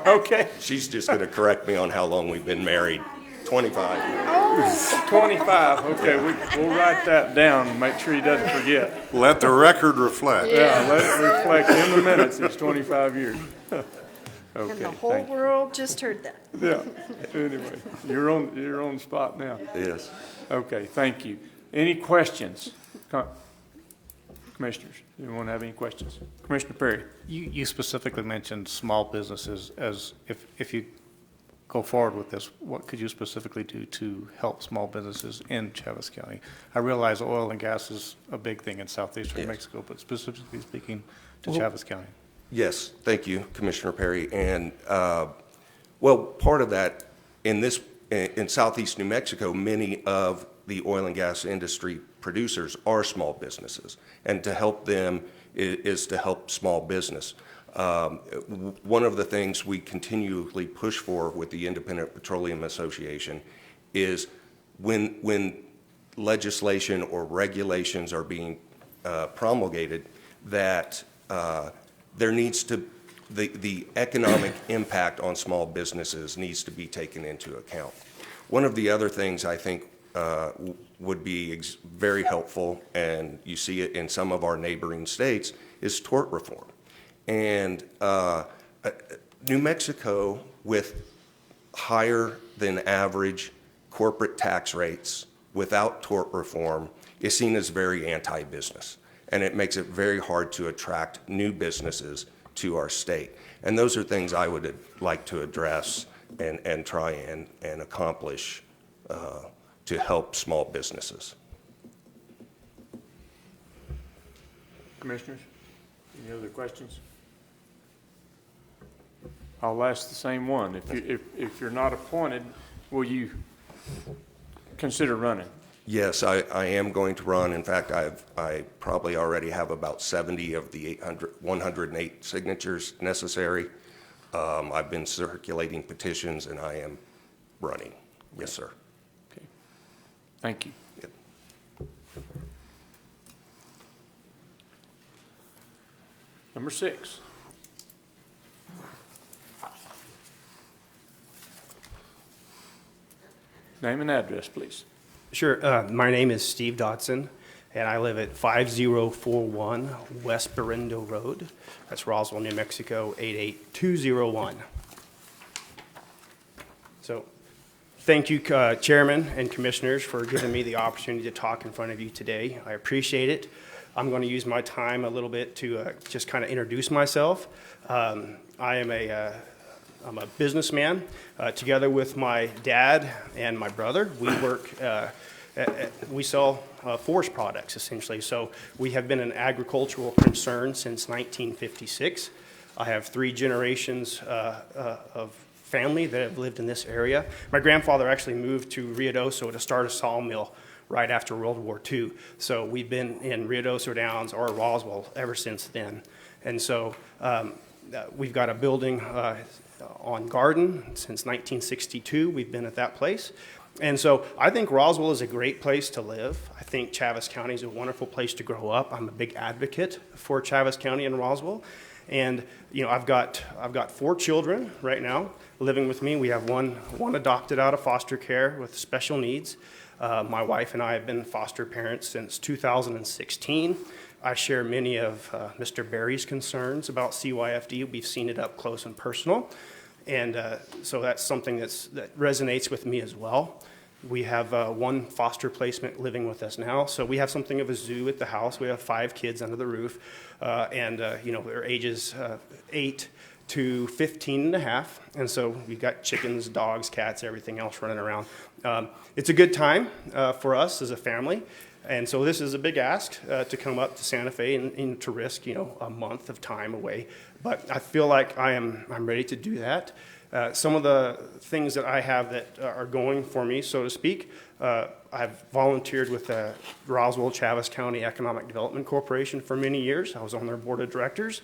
Okay. She's just going to correct me on how long we've been married. 25. Oh, 25. Okay, we'll write that down and make sure he doesn't forget. Let the record reflect. Yeah, let it reflect in the minutes. It's 25 years. Okay, And the whole world just heard that. Yeah, anyway, you're on the spot now. Yes. Okay, thank you. Any questions? Commissioners, anyone have any questions? Commissioner Perry? You specifically mentioned small businesses as if you go forward with this, what could you specifically do to help small businesses in Chaves County? I realize oil and gas is a big thing in southeastern Mexico, but specifically speaking to Chaves County. Yes, thank you, Commissioner Perry. And, well, part of that, in southeast New Mexico, many of the oil and gas industry producers are small businesses. And to help them is to help small business. One of the things we continually push for with the Independent Petroleum Association is when legislation or regulations are being promulgated, that there needs to, the economic impact on small businesses needs to be taken into account. One of the other things I think would be very helpful, and you see it in some of our neighboring states, is tort reform. And New Mexico, with higher than average corporate tax rates without tort reform, is seen as very anti-business. And it makes it very hard to attract new businesses to our state. And those are things I would like to address and try and accomplish to help small businesses. Commissioners, any other questions? I'll ask the same one. If you're not appointed, will you consider running? Yes, I am going to run. In fact, I probably already have about 70 of the 108 signatures necessary. I've been circulating petitions, and I am running. Yes, sir. Okay. Thank you. Yep. Number 6. Name and address, please. Sure. My name is Steve Dodson, and I live at 5041 West Berindo Road. That's Roswell, New Mexico, 88201. So thank you, Chairman and Commissioners, for giving me the opportunity to talk in front of you today. I appreciate it. I'm going to use my time a little bit to just kind of introduce myself. I am a I'm a businessman. Together with my dad and my brother, we sell forest products, essentially. So we have been an agricultural concern since 1956. I have 3 generations of family that have lived in this area. My grandfather actually moved to Ruidoso to start a sawmill right after World War II. So we've been in Ruidoso Downs or Roswell ever since then. And so we've got a building on Garden since 1962. We've been at that place. And so I think Roswell is a great place to live. I think Chaves County is a wonderful place to grow up. I'm a big advocate for Chaves County and Roswell. And, you know, I've got 4 children right now living with me. We have one adopted out of foster care with special needs. My wife and I have been foster parents since 2016. I share many of Mr. Berry's concerns about CYFD. We've seen it up close and personal. And so that's something that resonates with me as well. We have 1 foster placement living with us now. So we have something of a zoo at the house. We have 5 kids under the roof. You know, they're ages 8 to 15 and a half. And so we've got chickens, dogs, cats, everything else running around. It's a good time for us as a family. And so this is a big ask to come up to Santa Fe and to risk, you know, a month of time away. But I feel like I'm ready to do that. Some of the things that I have that are going for me, so to speak, I've volunteered with the Roswell Chaves County Economic Development Corporation for many years. I was on their board of directors.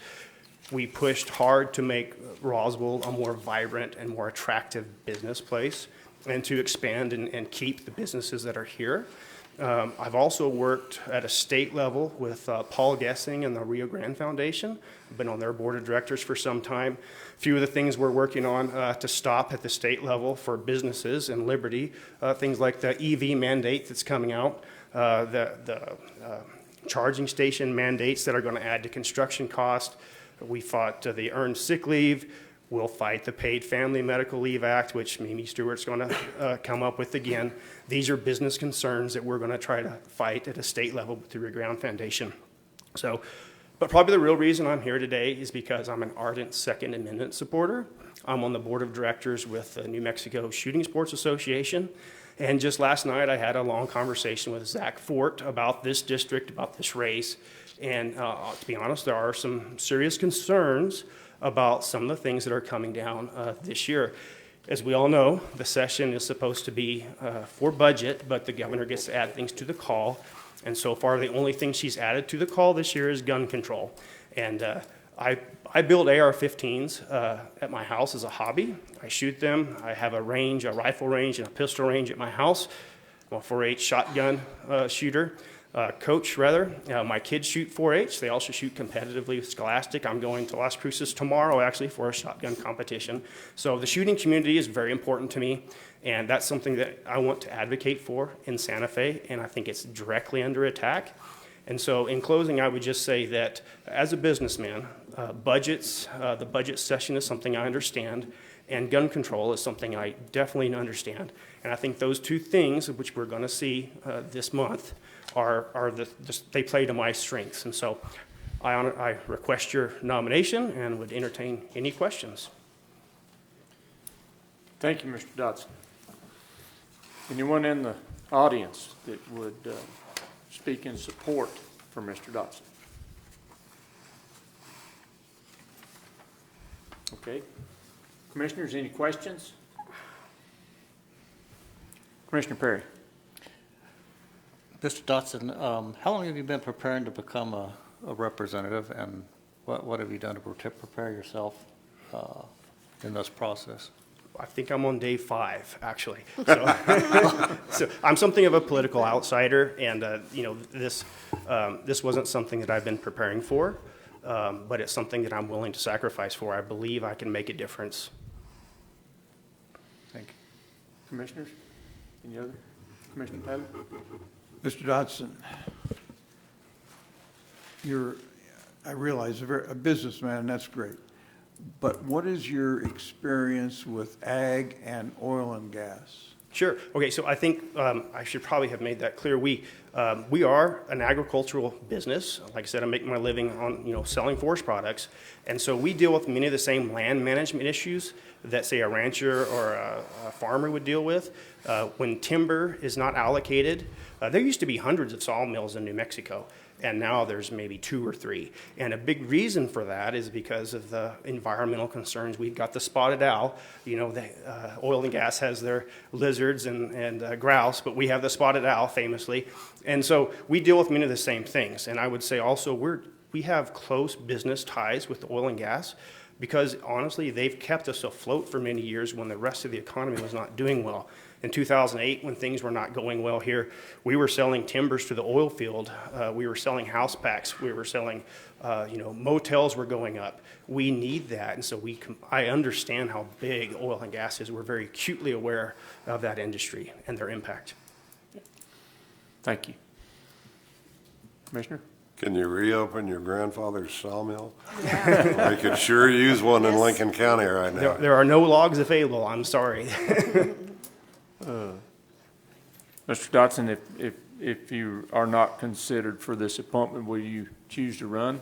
We pushed hard to make Roswell a more vibrant and more attractive business place and to expand and keep the businesses that are here. I've also worked at a state level with Paul Gessing and the Rio Grande Foundation. I've been on their board of directors for some time. A few of the things we're working on to stop at the state level for businesses and liberty, things like the EV mandate that's coming out, the charging station mandates that are going to add to construction cost. We fought the earned sick leave. We'll fight the Paid Family Medical Leave Act, which Mimi Stewart's going to come up with again. These are business concerns that we're going to try to fight at a state level with the Rio Grande Foundation. So, but probably the real reason I'm here today is because I'm an ardent Second Amendment supporter. I'm on the board of directors with the New Mexico Shooting Sports Association. And just last night, I had a long conversation with Zach Fort about this district, about this race. And to be honest, there are some serious concerns about some of the things that are coming down this year. As we all know, the session is supposed to be for budget, but the governor gets to add things to the call. And so far, the only thing she's added to the call this year is gun control. And I build AR-15s at my house as a hobby. I shoot them. I have a range, a rifle range and a pistol range at my house. I'm a 4-H shotgun shooter. Coach, rather. My kids shoot 4-H. They also shoot competitively with Scholastic. I'm going to Las Cruces tomorrow, actually, for a shotgun competition. So the shooting community is very important to me, and that's something that I want to advocate for in Santa Fe, and I think it's directly under attack. And so in closing, I would just say that as a businessman, the budget session is something I understand, and gun control is something I definitely understand. And I think those 2 things, which we're going to see this month, they play to my strengths. And so I request your nomination and would entertain any questions. Thank you, Mr. Dodson. Anyone in the audience that would speak in support for Mr. Dodson? Okay. Commissioners, any questions? Commissioner Perry. Mr. Dodson, how long have you been preparing to become a representative, and what have you done to prepare yourself in this process? I think I'm on day 5, actually. So, so I'm something of a political outsider, and this wasn't something that I've been preparing for, but it's something that I'm willing to sacrifice for. I believe I can make a difference. Thank you. Commissioners, any other? Commissioner Taylor? Mr. Dodson, I realize, a businessman, and that's great. But what is your experience with ag and oil and gas? Sure. Okay, so I think I should probably have made that clear. We are an agricultural business. Like I said, I make my living on, selling forest products. And so we deal with many of the same land management issues that, say, a rancher or a farmer would deal with. When timber is not allocated, there used to be hundreds of sawmills in New Mexico, and now there's maybe 2 or 3. And a big reason for that is because of the environmental concerns. We've got the spotted owl. Oil and gas has their lizards and grouse, but we have the spotted owl famously. And so we deal with many of the same things. And I would say also we have close business ties with oil and gas because honestly, they've kept us afloat for many years when the rest of the economy was not doing well. In 2008, when things were not going well here, we were selling timbers to the oil field. We were selling house packs. We were selling, motels were going up. We need that, and so I understand how big oil and gas is. We're very acutely aware of that industry and their impact. Thank you. Commissioner? Can you reopen your grandfather's sawmill? Yeah. We could sure use one in Lincoln County right now. There are no logs available, I'm sorry. Mr. Dodson, if you are not considered for this appointment, will you choose to run?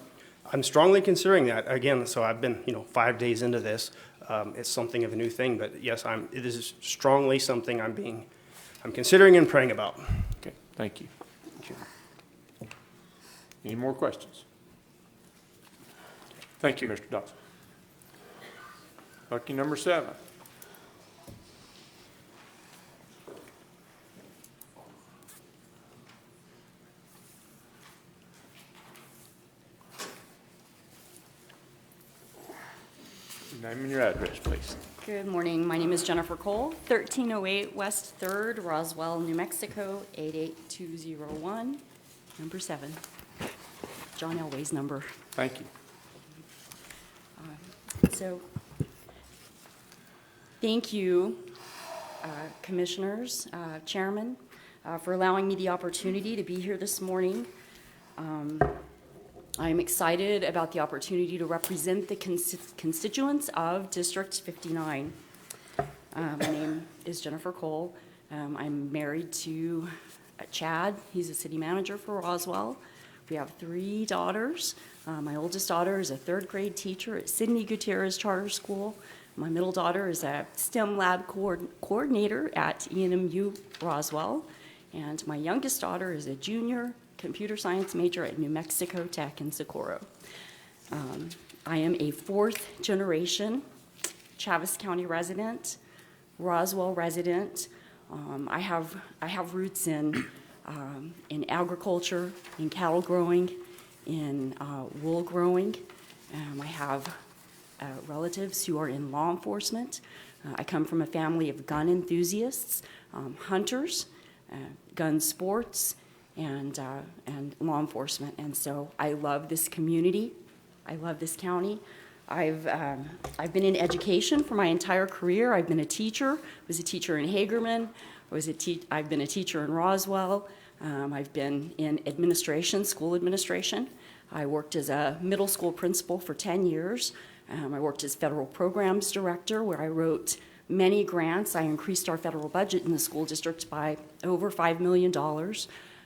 I'm strongly considering that. Again, so I've been, 5 days into this. It's something of a new thing, but yes, it is strongly something I'm considering and praying about. Okay, thank you. Any more questions? Thank you, Mr. Dodson. Lucky number 7. Name and your address, please. Good morning. My name is Jennifer Cole, 1308 West 3rd, Roswell, New Mexico, 88201, number 7. John Elway's number. Thank you. So, thank you, commissioners, chairman, for allowing me the opportunity to be here this morning. I'm excited about the opportunity to represent the constituents of District 59. My name is Jennifer Cole. I'm married to Chad. He's a city manager for Roswell. We have 3 daughters. My oldest daughter is a 3rd grade teacher at Sidney Gutierrez Charter School. My middle daughter is a STEM lab coordinator at ENMU Roswell. And my youngest daughter is a junior computer science major at New Mexico Tech in Socorro. I am a 4th generation Chaves County resident, Roswell resident. I have roots in agriculture, in cattle growing, in wool growing. I have relatives who are in law enforcement. I come from a family of gun enthusiasts, hunters, gun sports, and law enforcement. And so I love this community. I love this county. I've been in education for my entire career. I've been a teacher. I was a teacher in Hagerman. I've been a teacher in Roswell. I've been in administration, school administration. I worked as a middle school principal for 10 years. I worked as federal programs director, where I wrote many grants. I increased our federal budget in the school district by over $5 million.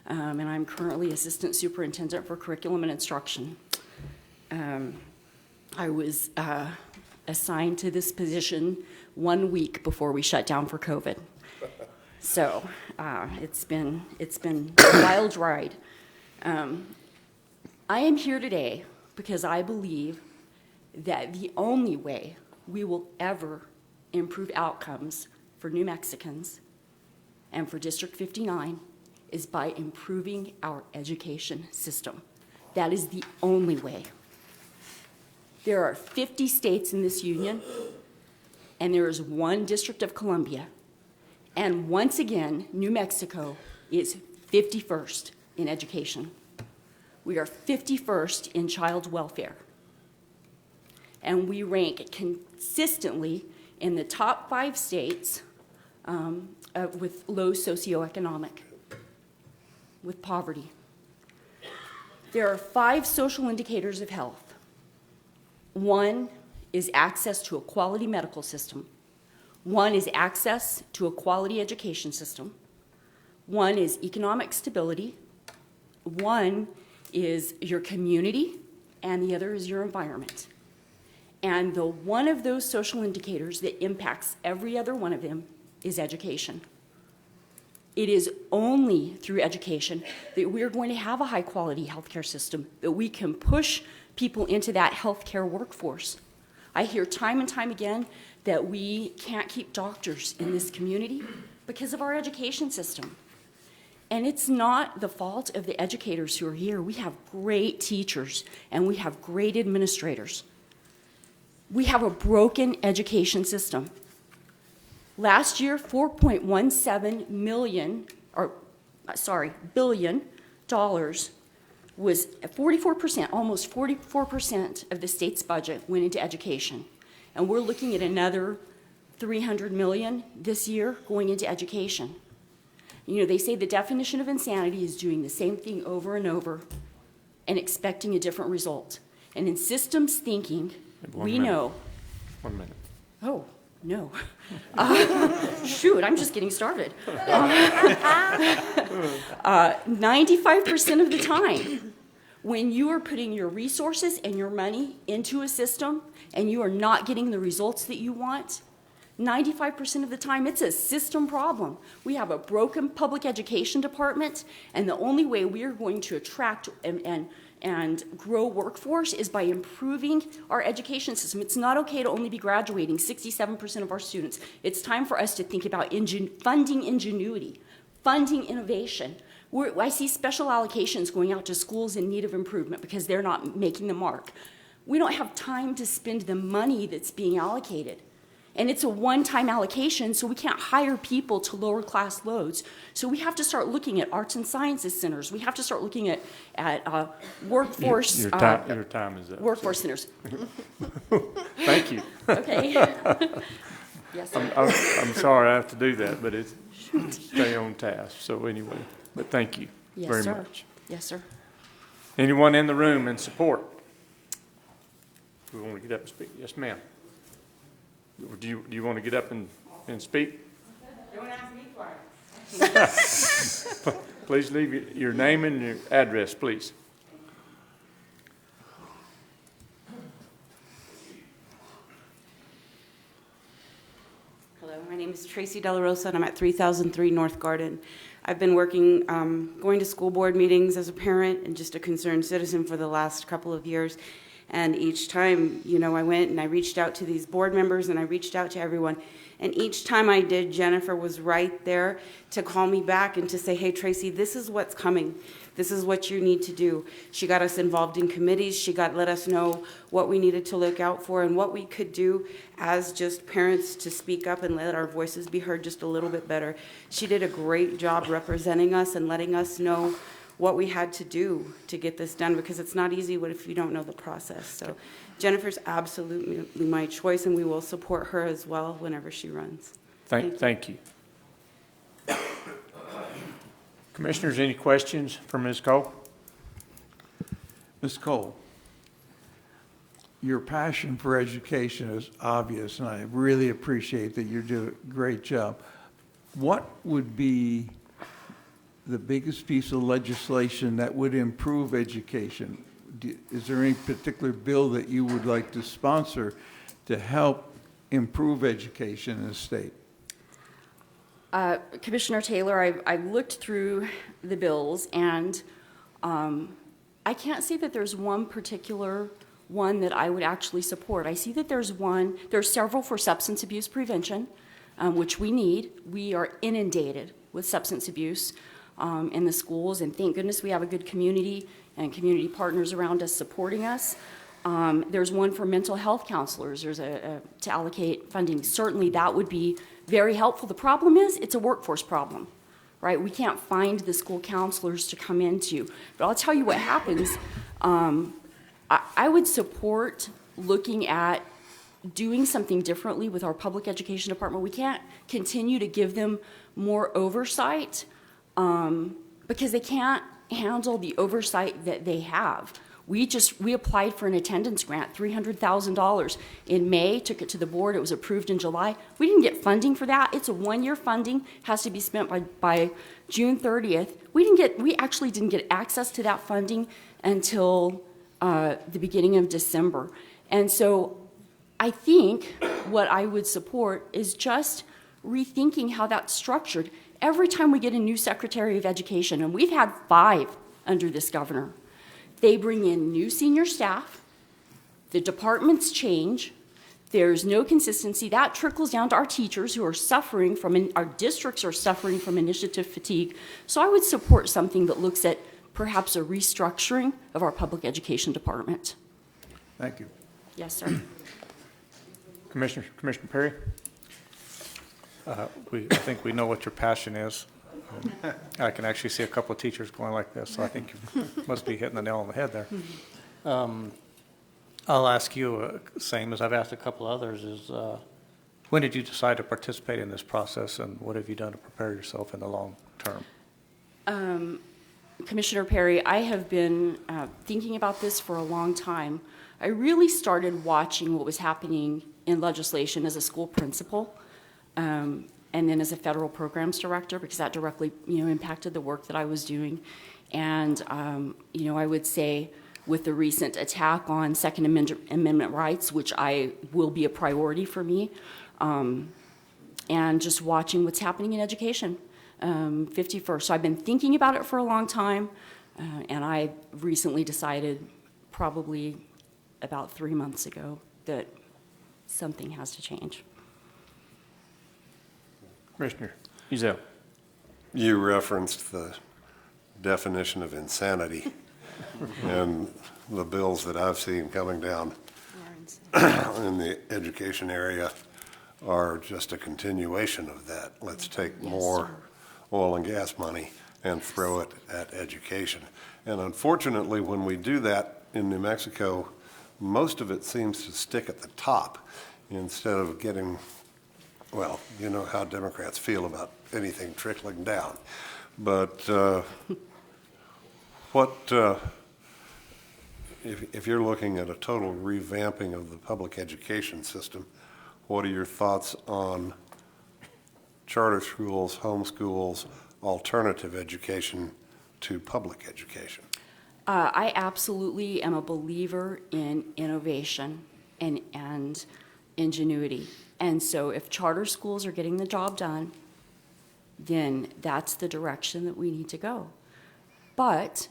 And I'm currently assistant superintendent for curriculum and instruction. I was assigned to this position 1 week before we shut down for COVID. So it's been a wild ride. I am here today because I believe that the only way we will ever improve outcomes for New Mexicans and for District 59 is by improving our education system. That is the only way. There are 50 states in this union, and there is 1 District of Columbia. And once again, New Mexico is 51st in education. We are 51st in child welfare. And we rank consistently in the top 5 states with low socioeconomic, with poverty. There are 5 social indicators of health. 1 is access to a quality medical system. One is access to a quality education system. One is economic stability. One is your community, and the other is your environment. And the one of those social indicators that impacts every other one of them is education. It is only through education that we're going to have a high-quality healthcare system, that we can push people into that healthcare workforce. I hear time and time again that we can't keep doctors in this community because of our education system. And it's not the fault of the educators who are here. We have great teachers and we have great administrators. We have a broken education system. Last year, $4.17 billion was 44%, almost 44% of the state's budget went into education. And we're looking at another $300 million this year going into education. You know, they say the definition of insanity is doing the same thing over and over and expecting a different result. And in systems thinking, we know. 1 minute. Oh, no. Shoot, I'm just getting started. 95% of the time, when you are putting your resources and your money into a system and you are not getting the results that you want, 95% of the time, it's a system problem. We have a broken public education department, and the only way we are going to attract and grow workforce is by improving our education system. It's not okay to only be graduating 67% of our students. It's time for us to think about funding ingenuity, funding innovation. I see special allocations going out to schools in need of improvement because they're not making the mark. We don't have time to spend the money that's being allocated. And it's a one-time allocation, so we can't hire people to lower class loads. So we have to start looking at arts and sciences centers. We have to start looking at workforce. Your time is up. Workforce centers. Thank you. Okay. Yes, sir. I'm sorry I have to do that, but it's stay on task. So anyway, but thank you very much. Yes, sir. Anyone in the room in support? We want to get up and speak. Yes, ma'am. Do you want to get up and speak? Don't ask me twice. Please leave your name and your address, please. Hello, my name is Tracy De La Rosa, and I'm at 3003 North Garden. I've been working, going to school board meetings as a parent and just a concerned citizen for the last couple of years. And each time, you know, I went and I reached out to these board members and I reached out to everyone. And each time I did, Jennifer was right there to call me back and to say, hey, Tracy, this is what's coming. This is what you need to do. She got us involved in committees. She let us know what we needed to look out for and what we could do as just parents to speak up and let our voices be heard just a little bit better. She did a great job representing us and letting us know what we had to do to get this done, because it's not easy if you don't know the process. So Jennifer's absolutely my choice, and we will support her as well whenever she runs. Thank you. Commissioners, any questions for Ms. Cole? Ms. Cole, your passion for education is obvious, and I really appreciate that you do a great job. What would be the biggest piece of legislation that would improve education? Is there any particular bill that you would like to sponsor to help improve education in the state? Commissioner Taylor, I've looked through the bills, and I can't say that there's one particular one that I would actually support. I see that there's several for substance abuse prevention, which we need. We are inundated with substance abuse in the schools, and thank goodness we have a good community and community partners around us supporting us. There's one for mental health counselors. There's to allocate funding. Certainly that would be very helpful. The problem is it's a workforce problem, right? We can't find the school counselors to come into. But I'll tell you what happens. I would support looking at doing something differently with our public education department. We can't continue to give them more oversight because they can't handle the oversight that they have. We applied for an attendance grant, $300,000 in May, took it to the board, it was approved in July. We didn't get funding for that. It's a one-year funding, has to be spent by June 30th. We actually didn't get access to that funding until the beginning of December. And so I think what I would support is just rethinking how that's structured. Every time we get a new Secretary of Education, and we've had 5 under this governor, they bring in new senior staff, the departments change, there's no consistency. That trickles down to our teachers who are suffering from, our districts are suffering from initiative fatigue. So I would support something that looks at perhaps a restructuring of our public education department. Thank you. Yes, sir. Commissioner Perry? I think we know what your passion is. I can actually see a couple of teachers going like this, so I think you must be hitting the nail on the head there. I'll ask you, same as I've asked a couple others, is when did you decide to participate in this process, and what have you done to prepare yourself in the long term? Commissioner Perry, I have been thinking about this for a long time. I really started watching what was happening in legislation as a school principal, and then as a federal programs director, because that directly, impacted the work that I was doing. And, I would say with the recent attack on Second Amendment rights, which will be a priority for me, and just watching what's happening in education, 51st. So I've been thinking about it for a long time, and I recently decided, probably about 3 months ago, that something has to change. Commissioner Ezell. You referenced the definition of insanity, and the bills that I've seen coming down in the education area are just a continuation of that. Let's take more oil and gas money and throw it at education. And unfortunately, when we do that in New Mexico, most of it seems to stick at the top instead of getting, well, you know how Democrats feel about anything trickling down. But if you're looking at a total revamping of the public education system, what are your thoughts on charter schools, homeschools, alternative education to public education? I absolutely am a believer in innovation and ingenuity. And so if charter schools are getting the job done, then that's the direction that we need to go. But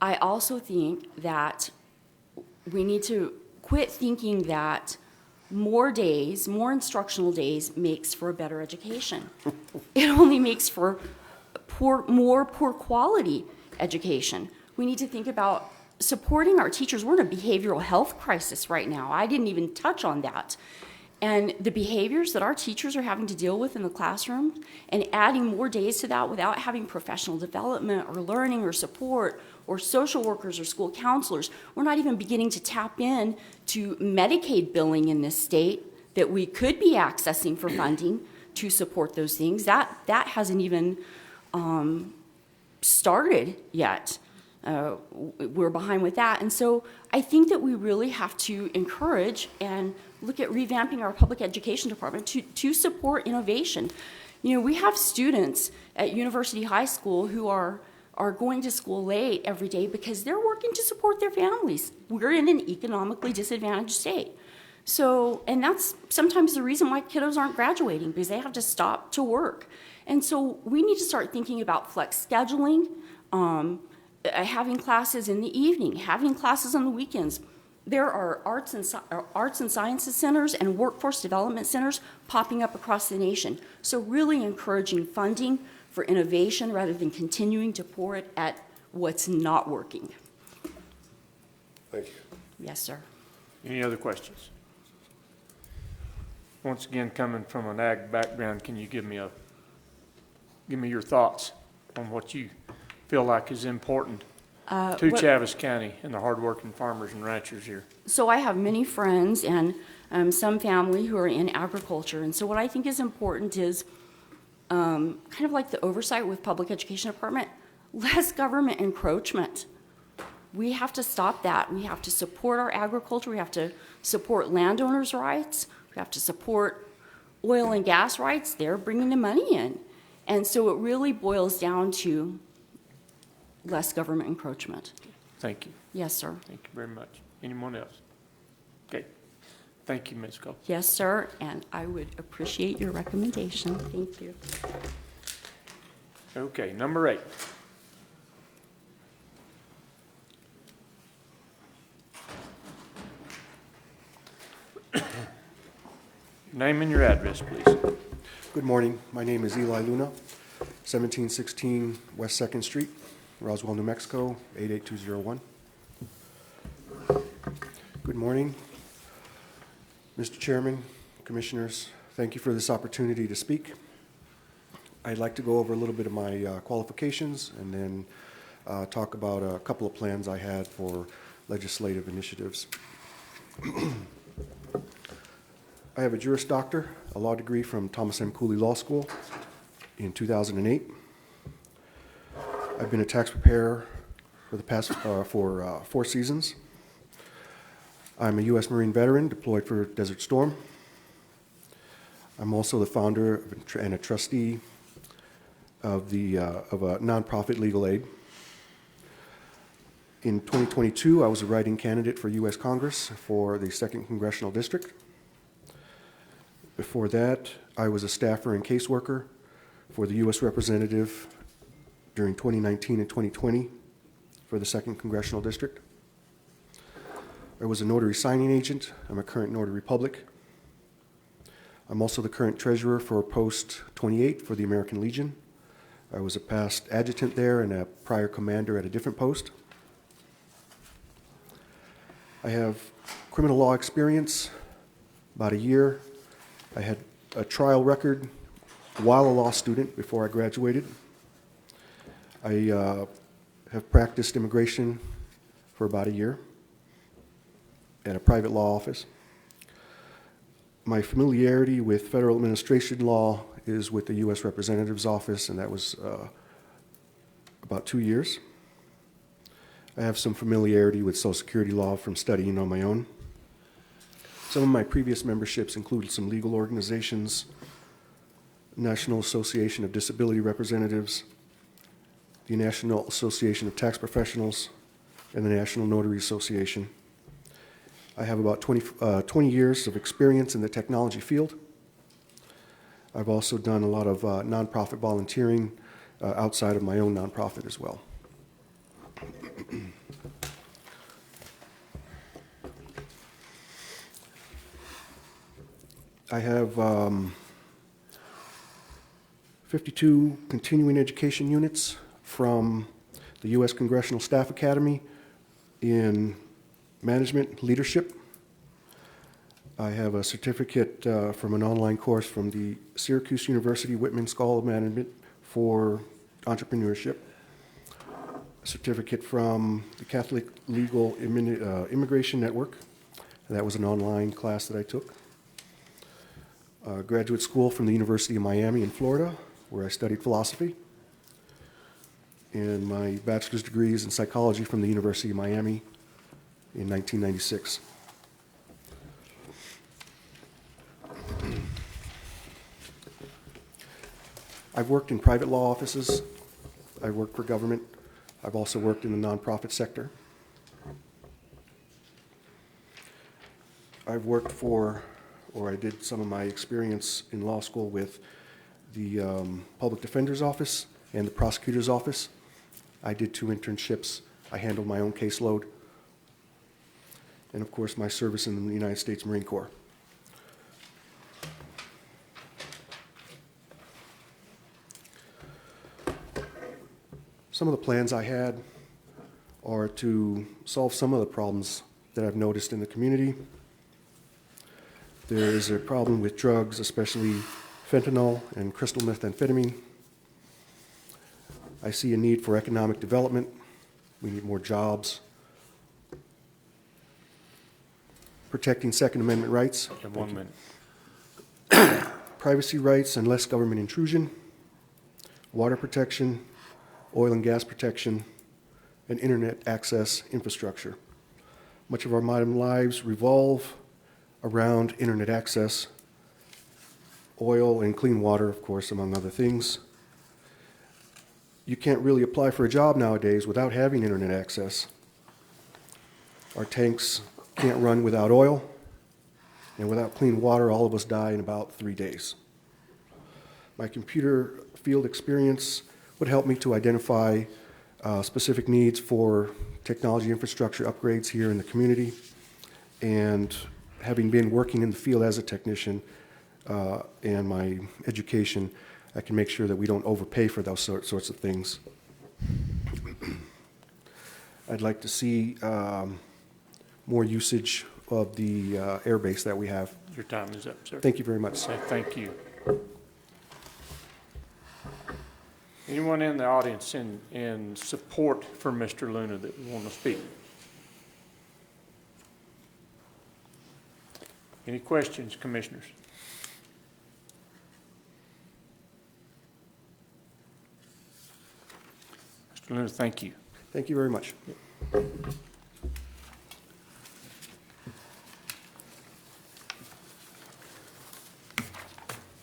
I also think that we need to quit thinking that more days, more instructional days makes for a better education. It only makes for more poor quality education. We need to think about supporting our teachers. We're in a behavioral health crisis right now. I didn't even touch on that. And the behaviors that our teachers are having to deal with in the classroom, and adding more days to that without having professional development or learning or support or social workers or school counselors. We're not even beginning to tap in to Medicaid billing in this state that we could be accessing for funding to support those things. That hasn't even started yet. We're behind with that. And so I think that we really have to encourage and look at revamping our public education department to support innovation. We have students at University High School who are going to school late every day because they're working to support their families. We're in an economically disadvantaged state. So, and that's sometimes the reason why kiddos aren't graduating, because they have to stop to work. And so we need to start thinking about flex scheduling, having classes in the evening, having classes on the weekends. There are arts and sciences centers and workforce development centers popping up across the nation. So really encouraging funding for innovation rather than continuing to pour it at what's not working. Thank you. Yes, sir. Any other questions? Once again, coming from an ag background, can you give me your thoughts on what you feel like is important to Chaves County and the hardworking farmers and ranchers here? So I have many friends and some family who are in agriculture. And so what I think is important is kind of like the oversight with public education department, less government encroachment. We have to stop that. We have to support our agriculture. We have to support landowners' rights. We have to support oil and gas rights. They're bringing the money in. And so it really boils down to less government encroachment. Thank you. Yes, sir. Thank you very much. Anyone else? Okay. Thank you, Ms. Cole. Yes, sir, and I would appreciate your recommendation. Thank you. Okay, number 8. Name and your address, please. Good morning. My name is Eli Luna, 1716 West 2nd Street, Roswell, New Mexico, 88201. Good morning. Mr. Chairman, Commissioners, thank you for this opportunity to speak. I'd like to go over a little bit of my qualifications and then talk about a couple of plans I had for legislative initiatives. I have a Juris Doctor, a law degree from Thomas M. Cooley Law School in 2008. I've been a tax preparer for the past 4 seasons. I'm a U.S. Marine veteran deployed for Desert Storm. I'm also the founder and a trustee of a nonprofit legal aid. In 2022, I was a write-in candidate for U.S. Congress for the 2nd Congressional District. Before that, I was a staffer and caseworker for the U.S. Representative during 2019 and 2020 for the 2nd Congressional District. I was a notary signing agent. I'm a current notary public. I'm also the current treasurer for Post 28 for the American Legion. I was a past adjutant there and a prior commander at a different post. I have criminal law experience, about a year. I had a trial record while a law student before I graduated. I have practiced immigration for about a year at a private law office. My familiarity with federal administration law is with the U.S. Representative's Office, and that was about 2 years. I have some familiarity with Social Security law from studying on my own. Some of my previous memberships included some legal organizations, National Association of Disability Representatives, the National Association of Tax Professionals, and the National Notary Association. I have about 20 years of experience in the technology field. I've also done a lot of nonprofit volunteering outside of my own nonprofit as well. I have 52 continuing education units from the U.S. Congressional Staff Academy in management leadership. I have a certificate from an online course from the Syracuse University Whitman School of Management for entrepreneurship. A certificate from the Catholic Legal Immigration Network. That was an online class that I took. Graduate school from the University of Miami in Florida, where I studied philosophy. And my bachelor's degree is in psychology from the University of Miami in 1996. I've worked in private law offices. I've worked for government. I've also worked in the nonprofit sector. I've worked for, or I did some of my experience in law school with the Public Defender's Office and the Prosecutor's Office. I did 2 internships. I handled my own caseload. And of course, my service in the United States Marine Corps. Some of the plans I had are to solve some of the problems that I've noticed in the community. There is a problem with drugs, especially fentanyl and crystal methamphetamine. I see a need for economic development. We need more jobs. Protecting Second Amendment rights. In 1 minute. Privacy rights and less government intrusion. Water protection, oil and gas protection, and internet access infrastructure. Much of our modern lives revolve around internet access, oil and clean water, of course, among other things. You can't really apply for a job nowadays without having internet access. Our tanks can't run without oil, and without clean water, all of us die in about 3 days. My computer field experience would help me to identify specific needs for technology infrastructure upgrades here in the community. And having been working in the field as a technician and my education, I can make sure that we don't overpay for those sorts of things. I'd like to see more usage of the airbase that we have. Your time is up, sir. Thank you very much. Say thank you. Anyone in the audience in support for Mr. Luna that want to speak? Any questions, commissioners? Mr. Luna, thank you. Thank you very much.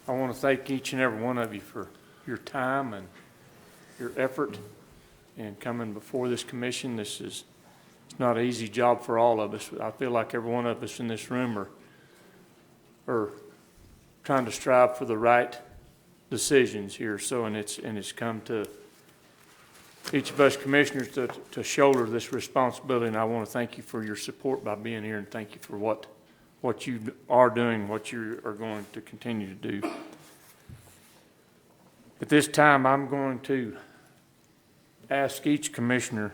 I want to thank each and every one of you for your time and your effort in coming before this commission. It's not an easy job for all of us. I feel like every one of us in this room are trying to strive for the right decisions here. So, and it's come to each of us commissioners to shoulder this responsibility. And I want to thank you for your support by being here, and thank you for what you are doing, what you are going to continue to do. At this time, I'm going to ask each commissioner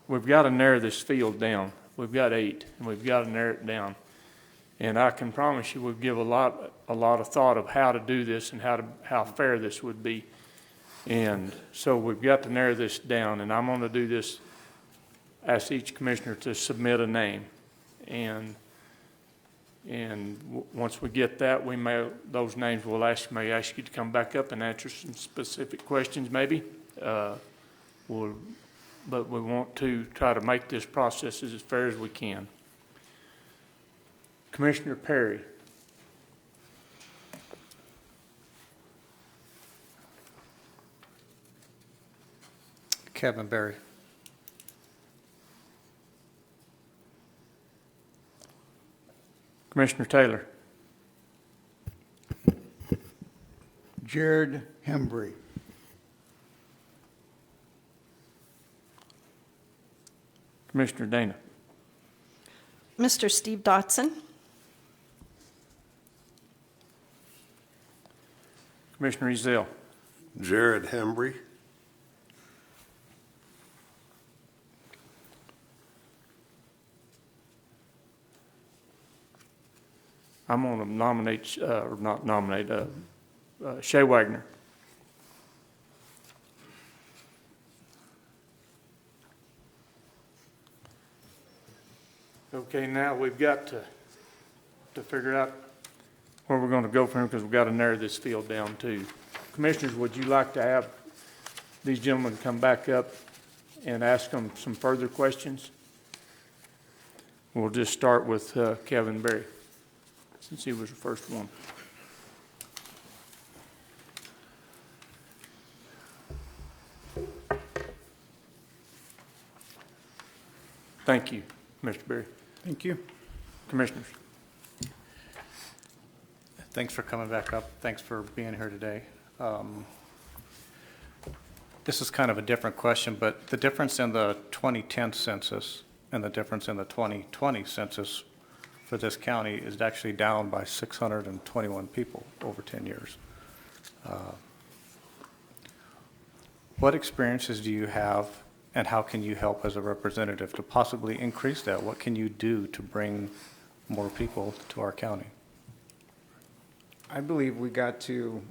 we've got to narrow this field down. We've got 8, and we've got to narrow it down. And I can promise you we'll give a lot of thought of how to do this and how fair this would be. And so we've got to narrow this down, and I'm going to do this, ask each commissioner to submit a name. And once we get that, those names may ask you to come back up and answer some specific questions maybe. But we want to try to make this process as fair as we can. Commissioner Perry. Kevin Berry. Commissioner Taylor. Jared Hembry. Commissioner Dana. Mr. Steve Dotson. Commissioner Ezell. Jared Hembry. I'm going to nominate, Shay Wagner. Okay, now we've got to figure out where we're going to go from here because we've got to narrow this field down too. Commissioners, would you like to have these gentlemen come back up and ask them some further questions? We'll just start with Kevin Berry, since he was the first one. Thank you, Mr. Berry. Thank you. Commissioners. Thanks for coming back up. Thanks for being here today. This is kind of a different question, but the difference in the 2010 census and the difference in the 2020 census for this county is actually down by 621 people over 10 years. What experiences do you have, and how can you help as a representative to possibly increase that? What can you do to bring more people to our county? I believe we got to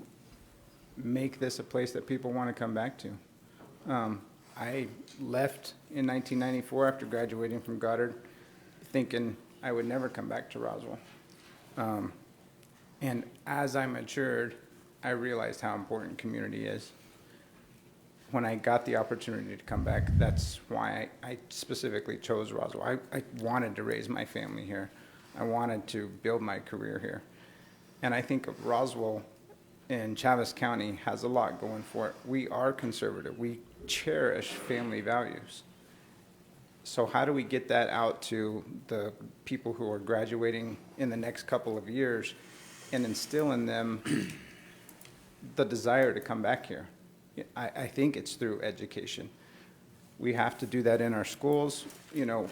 make this a place that people want to come back to. I left in 1994 after graduating from Goddard, thinking I would never come back to Roswell. And as I matured, I realized how important community is. when I got the opportunity to come back, that's why I specifically chose Roswell. I wanted to raise my family here. I wanted to build my career here. And I think of Roswell in Chaves County has a lot going for it. We are conservative. We cherish family values. So how do we get that out to the people who are graduating in the next couple of years and instill in them the desire to come back here? I think it's through education. We have to do that in our schools. You know,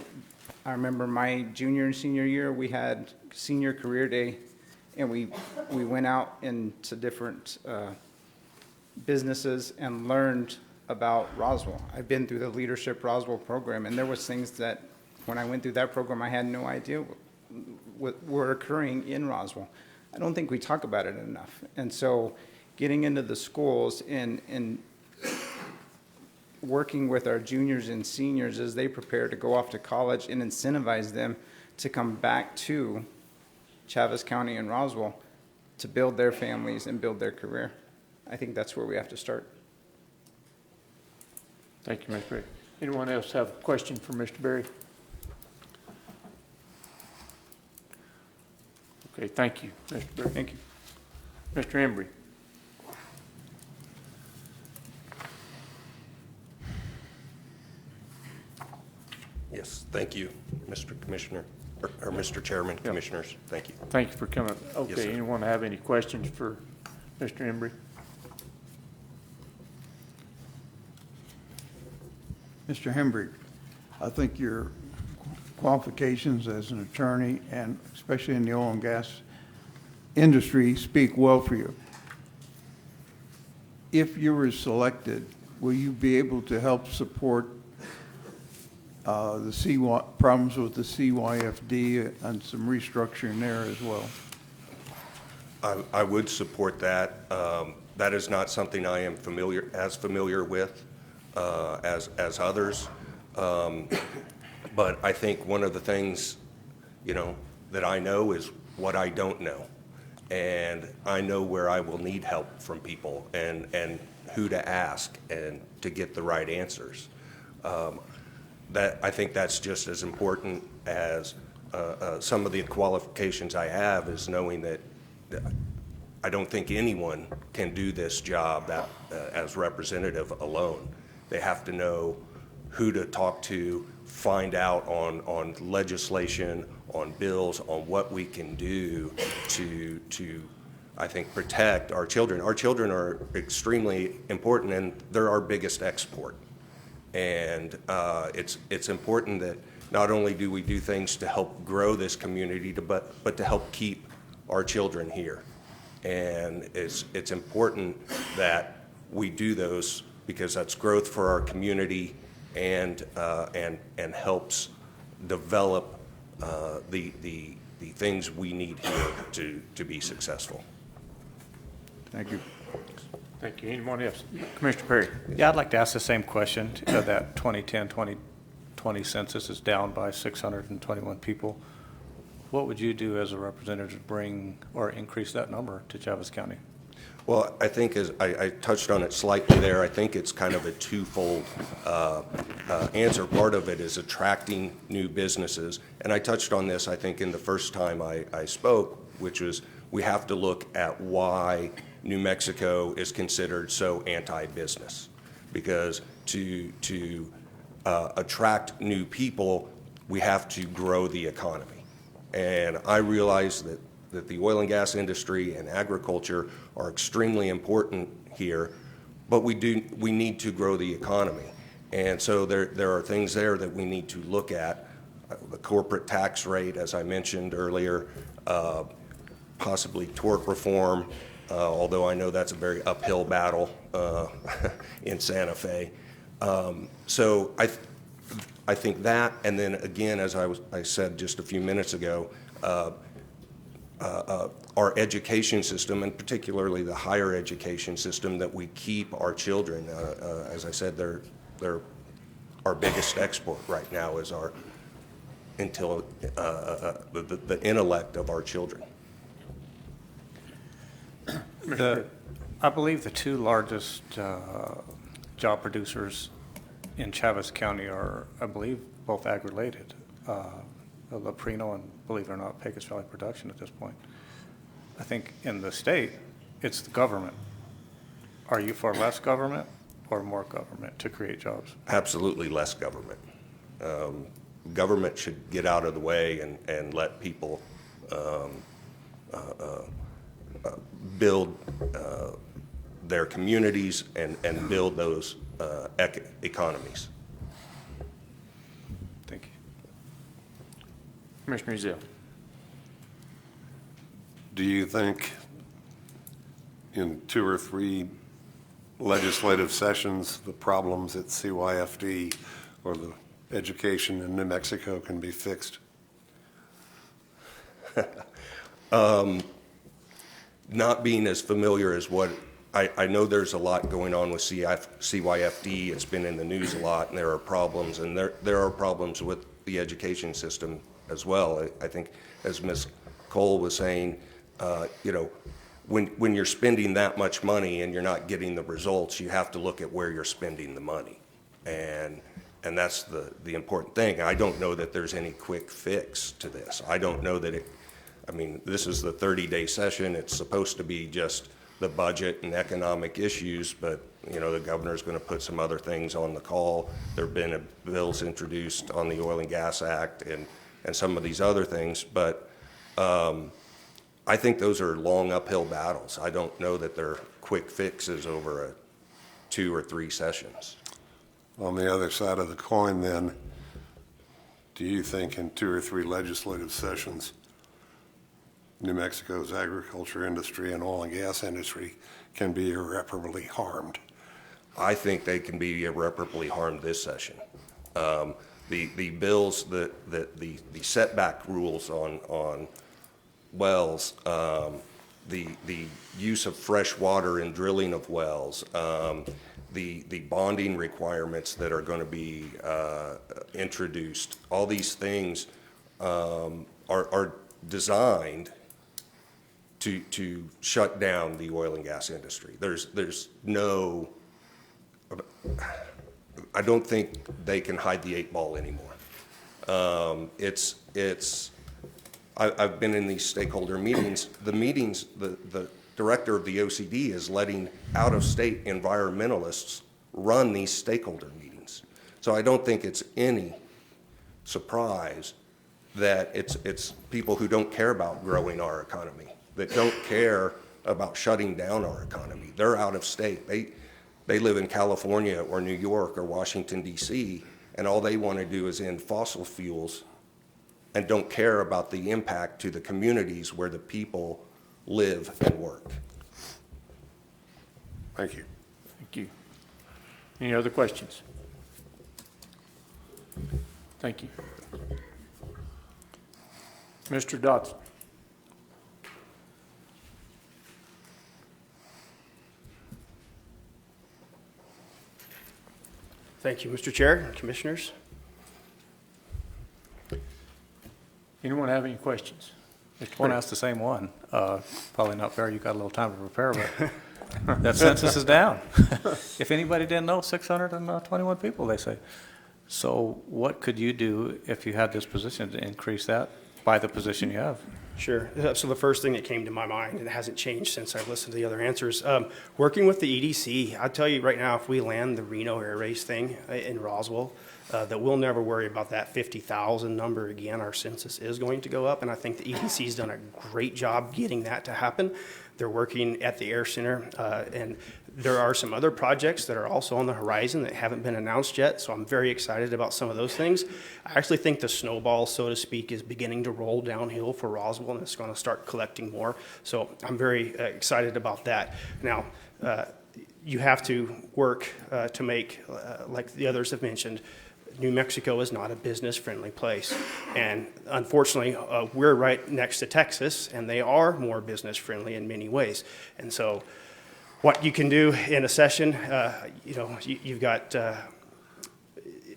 I remember my junior and senior year, we had senior career day, and we went out into different businesses and learned about Roswell. I've been through the Leadership Roswell program, and there was things that when I went through that program, I had no idea what were occurring in Roswell. I don't think we talk about it enough. And so getting into the schools and working with our juniors and seniors as they prepare to go off to college and incentivize them to come back to Chaves County and Roswell to build their families and build their career. I think that's where we have to start. Thank you, Mr. Berry. Anyone else have a question for Mr. Berry? Okay, thank you, Mr. Berry. Thank you. Mr. Embry. Yes, thank you, Mr. Commissioner, or Mr. Chairman, Commissioners. Thank you. Thank you for coming. Yes, Okay, sir. anyone have any questions for Mr. Embry? Mr. Hembry, I think your qualifications as an attorney, and especially in the oil and gas industry, speak well for you. If you were selected, will you be able to help support the problems with the CYFD and some restructuring there as well? I would support that. That is not something I am familiar with as others. But I think one of the things, you know, that I know is what I don't know. And I know where I will need help from people and who to ask and to get the right answers. I think that's just as important as some of the qualifications I have, is knowing that I don't think anyone can do this job as representative alone. They have to know who to talk to, find out on legislation, on bills, on what we can do to I think, protect our children. Our children are extremely important, and they're our biggest export. And it's important that not only do we do things to help grow this community, but to help keep our children here. And it's important that we do those, because that's growth for our community and helps develop the things we need here to be successful. Thank you. Thank you. Anyone else? Commissioner Perry. Yeah, I'd like to ask the same question. That 2010-2020 census is down by 621 people. What would you do as a representative to bring or increase that number to Chaves County? Well, I think, as I touched on it slightly there, I think it's kind of a twofold answer. Part of it is attracting new businesses. And I touched on this, I think, in the first time I spoke, which was we have to look at why New Mexico is considered so anti-business. Because to attract new people, we have to grow the economy. And I realize that the oil and gas industry and agriculture are extremely important here, but we need to grow the economy. And so there are things there that we need to look at. The corporate tax rate, as I mentioned earlier, possibly tort reform, although I know that's a very uphill battle in Santa Fe. So I think that, and then again, as I said just a few minutes ago, our education system, and particularly the higher education system, that we keep our children. As I said, they're our biggest export right now is the intellect of our children. I believe the two largest job producers in Chaves County are, I believe, both ag-related. Leprino and, believe it or not, Pecos Valley Production at this point. I think in the state, it's the government. Are you for less government or more government to create jobs? Absolutely less government. Government should get out of the way and let people build their communities and build those economies. Thank you. Commissioner Ezell. Do you think in 2 or 3 legislative sessions, the problems at CYFD or the education in New Mexico can be fixed? Not being as familiar as what, I know there's a lot going on with CYFD. It's been in the news a lot, and there are problems, and there are problems with the education system as well. I think, as Ms. Cole was saying, you know, when you're spending that much money and you're not getting the results, you have to look at where you're spending the money. And that's the important thing. I don't know that there's any quick fix to this. I don't know that I mean, this is the 30-day session. It's supposed to be just the budget and economic issues, but, you know, the governor's going to put some other things on the call. There have been bills introduced on the Oil and Gas Act and some of these other things, but I think those are long uphill battles. I don't know that they're quick fixes over 2 or 3 sessions. On the other side of the coin, then, do you think in 2 or 3 legislative sessions, New Mexico's agriculture industry and oil and gas industry can be irreparably harmed? I think they can be irreparably harmed this session. The bills, the setback rules on wells, the use of fresh water in drilling of wells, the bonding requirements that are going to be introduced, all these things are designed to shut down the oil and gas industry. There's no, I don't think they can hide the 8 ball anymore. I've been in these stakeholder meetings. The director of the OCD is letting out-of-state environmentalists run these stakeholder meetings. So I don't think it's any surprise that it's people who don't care about growing our economy, that don't care about shutting down our economy. They're out of state. They live in California or New York or Washington, D.C., and all they want to do is end fossil fuels and don't care about the impact to the communities where the people live and work. Thank you. Thank you. Any other questions? Thank you. Mr. Dodson. Thank you, Mr. Chair, Commissioners. Anyone have any questions? I want to ask the same one. Probably not fair, you got a little time to prepare, but that census is down. If anybody didn't know, 621 people, they say. So what could you do if you had this position to increase that by the position you have? Sure. So the first thing that came to my mind, and it hasn't changed since I've listened to the other answers, working with the EDC, I'll tell you right now, if we land the Reno Air Race thing in Roswell, that we'll never worry about that 50,000 number again. Our census is going to go up, and I think the EDC's done a great job getting that to happen. They're working at the Air Center, and there are some other projects that are also on the horizon that haven't been announced yet, so I'm very excited about some of those things. I actually think the snowball, so to speak, is beginning to roll downhill for Roswell, and it's going to start collecting more. So I'm very excited about that. Now, you have to work to make, like the others have mentioned, New Mexico is not a business-friendly place. And unfortunately, we're right next to Texas, and they are more business-friendly in many ways. And so what you can do in a session, you've got,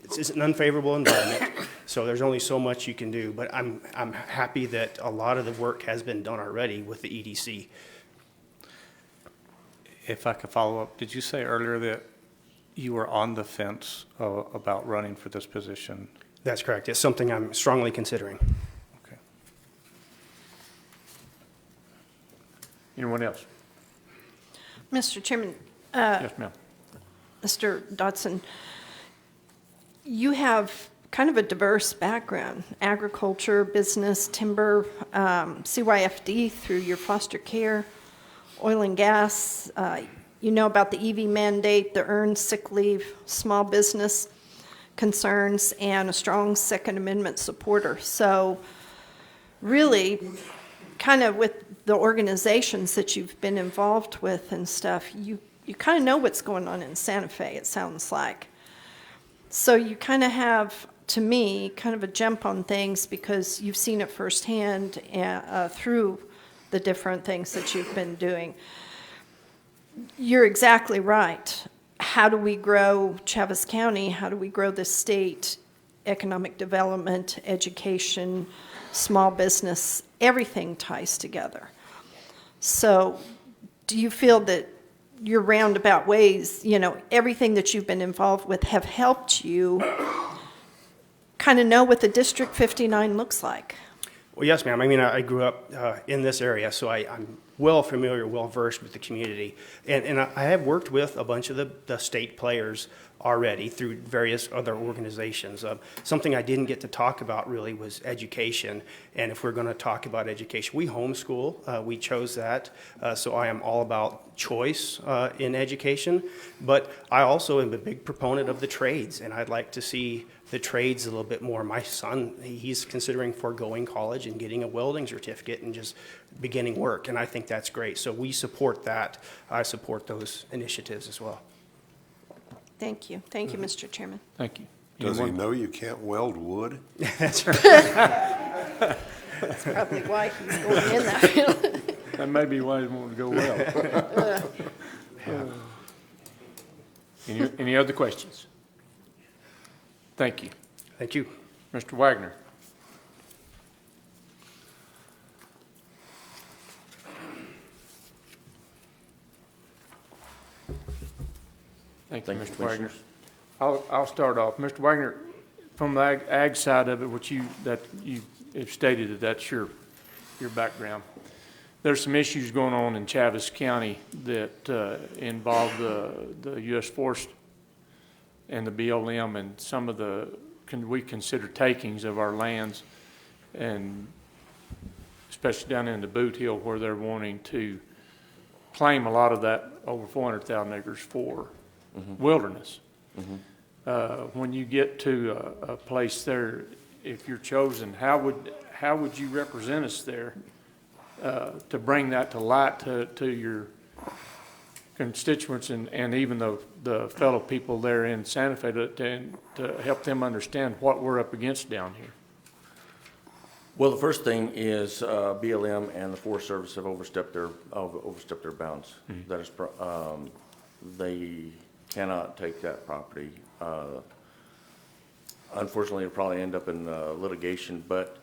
it's an unfavorable environment, so there's only so much you can do. But I'm happy that a lot of the work has been done already with the EDC. If I could follow up, did you say earlier that you were on the fence about running for this position. That's correct. It's something I'm strongly considering. Okay. Anyone else? Mr. Chairman, Yes, ma'am. Mr. Dodson, you have kind of a diverse background, agriculture, business, timber, CYFD through your foster care, oil and gas. You know about the EV mandate, the earned sick leave, small business concerns, and a strong Second Amendment supporter. So really, kind of with the organizations that you've been involved with and stuff, you kind of know what's going on in Santa Fe, it sounds like. So you kind of have, to me, kind of a jump on things because you've seen it firsthand through the different things that you've been doing. You're exactly right. How do we grow Chaves County? How do we grow the state? Economic development, education, small business, everything ties together. So do you feel that your roundabout ways, you know, everything that you've been involved with have helped you kind of know what the District 59 looks like? Well, yes, ma'am. I mean, I grew up in this area, so I'm well familiar, well versed with the community. And I have worked with a bunch of the state players already through various other organizations. Something I didn't get to talk about really was education. And if we're going to talk about education, we homeschool. We chose that. So I am all about choice in education. But I also am a big proponent of the trades, and I'd like to see the trades a little bit more. My son, he's considering foregoing college and getting a welding certificate and just beginning work, and I think that's great. So we support that. I support those initiatives as well. Thank you. Thank you, Mr. Chairman. Thank you. Does he know you can't weld wood? That's right. That's probably why he's going in that field. That may be why he wanted to go well. Any other questions? Thank you. Thank you. Mr. Wagner. Thank you, Mr. Wagner. I'll start off. Mr. Wagner, from the ag side of it, you have stated that that's your background. There's some issues going on in Chaves County that involve the U.S. Forest and the BLM and some of the, we consider takings of our lands, and especially down in the Boot Hill where they're wanting to claim a lot of that, over 400,000 acres for wilderness. When you get to a place there, if you're chosen, how would you represent us there to bring that to light to your constituents and even the fellow people there in Santa Fe to help them understand what we're up against down here? Well, the first thing is BLM and the Forest Service have overstepped their bounds. That is, they cannot take that property. Unfortunately, it'll probably end up in litigation, but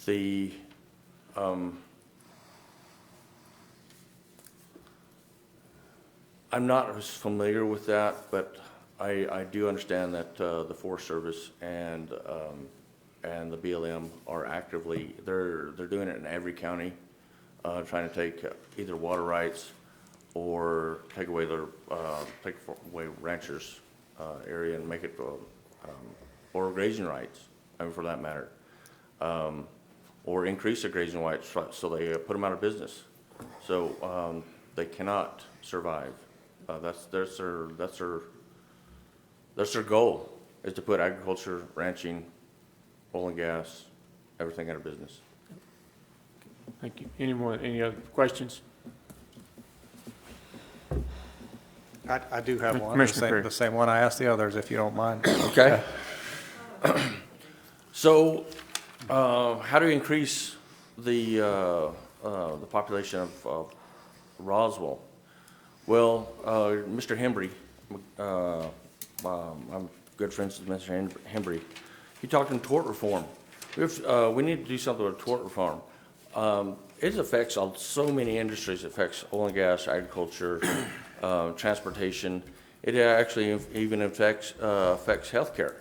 the I'm not as familiar with that, but I do understand that the Forest Service and the BLM are actively, they're doing it in every county, trying to take either water rights or take away ranchers' area and make it or grazing rights, I mean, for that matter, or increase the grazing rights so they put them out of business. So they cannot survive. That's their goal, is to put agriculture, ranching, oil and gas, everything out of business. Thank you. Any other questions? I do have one, Commissioner the same one I asked the others, if you don't mind. Okay. So, how do you increase the population of Roswell? Well, Mr. Hembry, I'm good friends with Mr. Hembry. He talked in tort reform. We need to do something with tort reform. It affects so many industries. It affects oil and gas, agriculture, transportation, It actually even affects healthcare.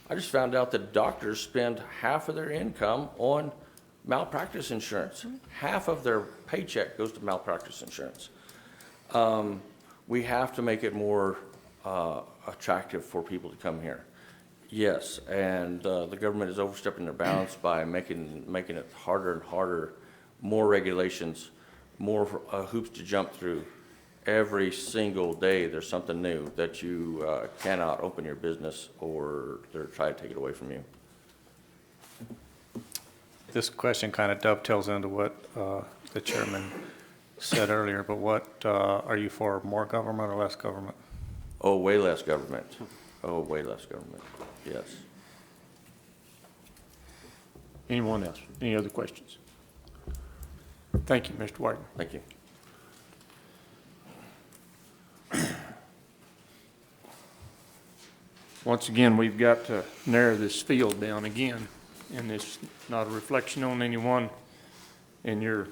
I just found out that doctors spend half of their income on malpractice insurance. Half of their paycheck goes to malpractice insurance. We have to make it more attractive for people to come here. Yes, and the government is overstepping their bounds by making it harder and harder, more regulations, more hoops to jump through. Every single day, there's something new that you cannot open your business or they're trying to take it away from you. This question kind of dovetails into what the chairman said earlier, but what, are you for more government or less government? Oh, way less government. Oh, way less government, yes. Anyone else? Any other questions? Thank you, Mr. White. Thank you. Once again, we've got to narrow this field down again, and it's not a reflection on anyone and your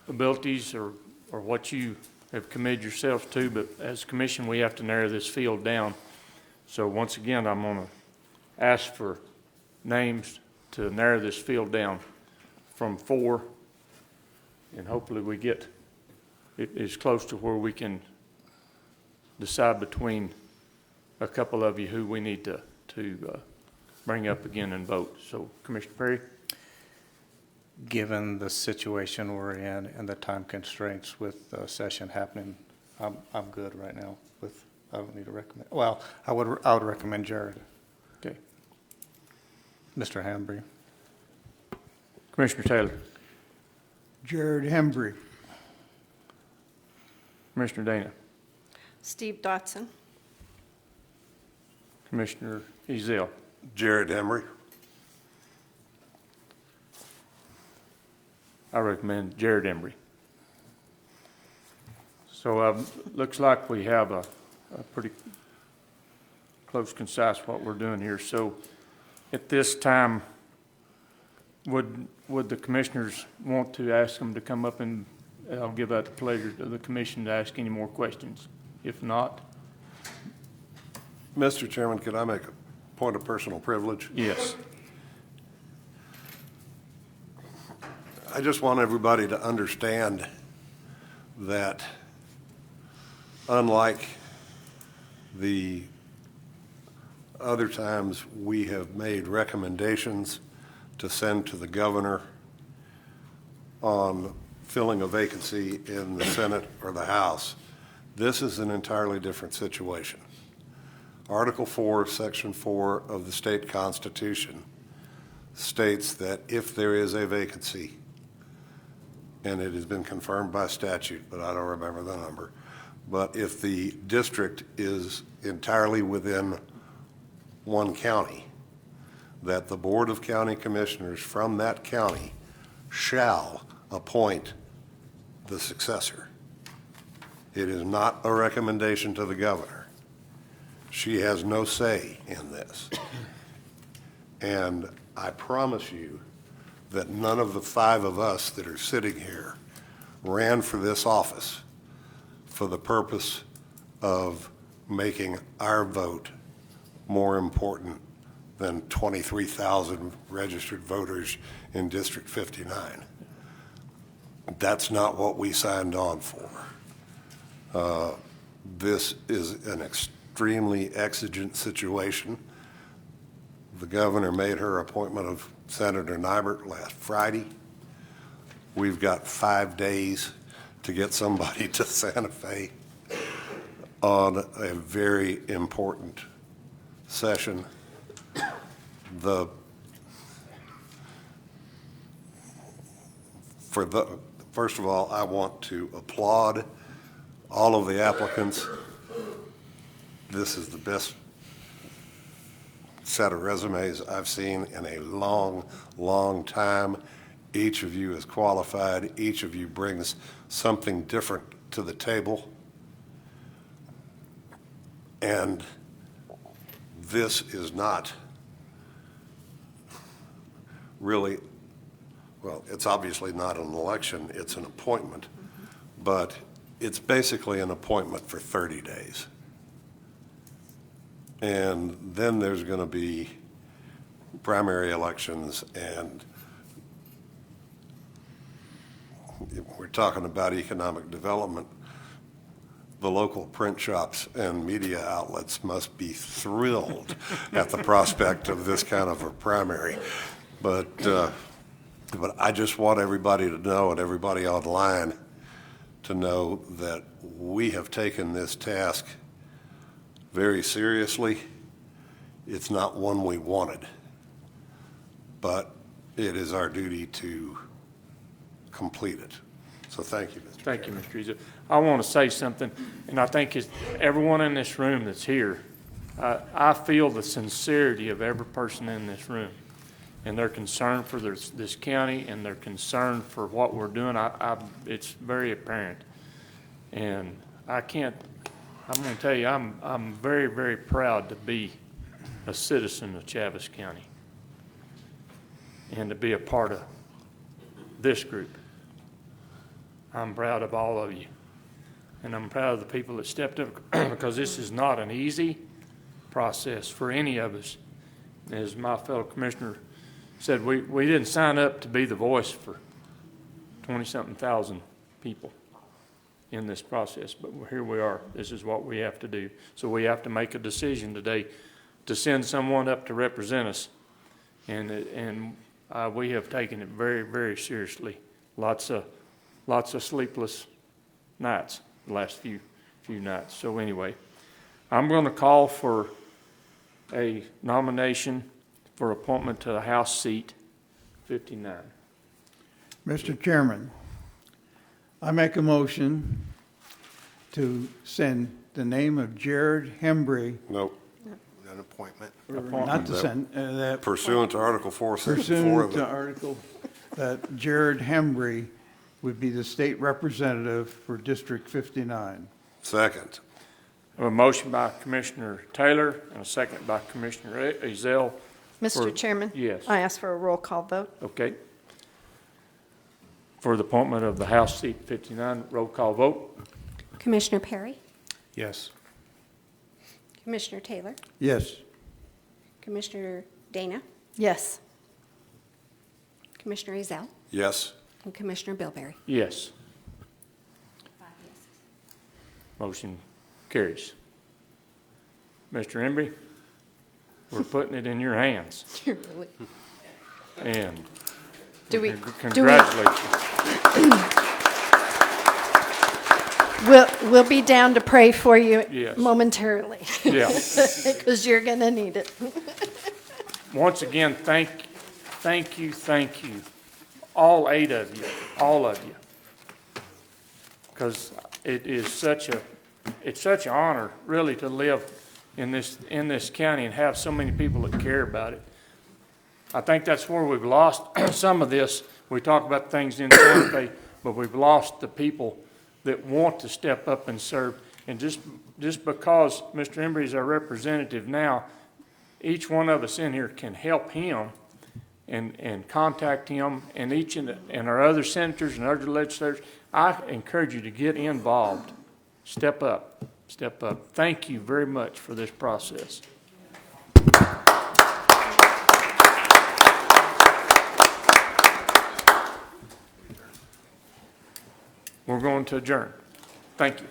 abilities or what you have committed yourselves to, but as a commission, we have to narrow this field down. So once again, I'm going to ask for names to narrow this field down from 4, and hopefully we get it as close to where we can decide between a couple of you who we need to bring up again and vote. So, Commissioner Perry? Given the situation we're in and the time constraints with the session happening, I'm good right now with, I don't need to recommend, well, I would recommend Jared. Okay. Mr. Hambry. Commissioner Taylor? Jared Hembry. Commissioner Dana? Steve Dotson. Commissioner Ezell? Jared Hembry. I recommend Jared Embry. So looks like we have a pretty close, concise what we're doing here. So at this time, would the commissioners want to ask them to come up, and I'll give out the pleasure to the commission to ask any more questions. If not, Mr. Chairman, could I make a point of personal privilege? yes. I just want everybody to understand that unlike the other times we have made recommendations to send to the governor on filling a vacancy in the Senate or the House, this is an entirely different situation. Article 4, Section 4 of the state constitution states that if there is a vacancy, and it has been confirmed by statute, but I don't remember the number, but if the district is entirely within one county, that the Board of County Commissioners from that county shall appoint the successor. It is not a recommendation to the governor. She has no say in this. And I promise you that none of the 5 of us that are sitting here ran for this office for the purpose of making our vote more important than 23,000 registered voters in District 59. That's not what we signed on for. This is an extremely exigent situation. The governor made her appointment of Senator Nybert last Friday. We've got 5 days to get somebody to Santa Fe on a very important session. First of all, I want to applaud all of the applicants. This is the best set of resumes I've seen in a long, long time. Each of you is qualified. Each of you brings something different to the table. And this is not really, well, it's obviously not an election, it's an appointment, but it's basically an appointment for 30 days. And then there's going to be primary elections, and if we're talking about economic development, the local print shops and media outlets must be thrilled at the prospect of this kind of a primary. But I just want everybody to know, and everybody online to know, that we have taken this task very seriously. It's not one we wanted, but it is our duty to complete it. So thank you, Mr. Thank you, Mr. Rizzo. I want to say something, and I think it's everyone in this room that's here. I feel the sincerity of every person in this room, and their concern for this county, and their concern for what we're doing. It's very apparent, and I'm going to tell you, I'm very, very proud to be a citizen of Chaves County and to be a part of this group. I'm proud of all of you, and I'm proud of the people that stepped up, because this is not an easy process for any of us. As my fellow commissioner said, we didn't sign up to be the voice for 20-something thousand people in this process, but here we are. This is what we have to do. So we have to make a decision today to send someone up to represent us, and we have taken it very, very seriously. Lots of sleepless nights the last few nights. So anyway, I'm going to call for a nomination for appointment to the House seat 59. Mr. Chairman, I make a motion to send the name of Jared Hembry. Nope. An appointment. Not to send, that. Pursuant to Article 4, Section 4 Pursuant of to the Article, that Jared Hembry would be the state representative for District 59. Second. A motion by Commissioner Taylor and a second by Commissioner Ezell. Mr. Chairman? Yes. I ask for a roll call vote. Okay. For the appointment of the House seat 59, roll call vote. Commissioner Perry? Yes. Commissioner Taylor? Yes. Commissioner Dana? Yes. Commissioner Ezell? Yes. And Commissioner Bilberry? Yes. Motion carries. Mr. Embry, we're putting it in your hands. Really? And Do we- congratulations. We'll be down to pray for you Yes. momentarily. Yeah. Because you're going to need it. Once again, thank you, all 8 of you, all of you. Because it's such an honor, really, to live in this county and have so many people that care about it. I think that's where we've lost some of this. We talk about things in Santa Fe, but we've lost the people that want to step up and serve. And just because Mr. Embry is our representative now, each one of us in here can help him and contact him, and and our other senators and other legislators. I encourage you to get involved. Step up. Step up. Thank you very much for this process. We're going to adjourn. Thank you.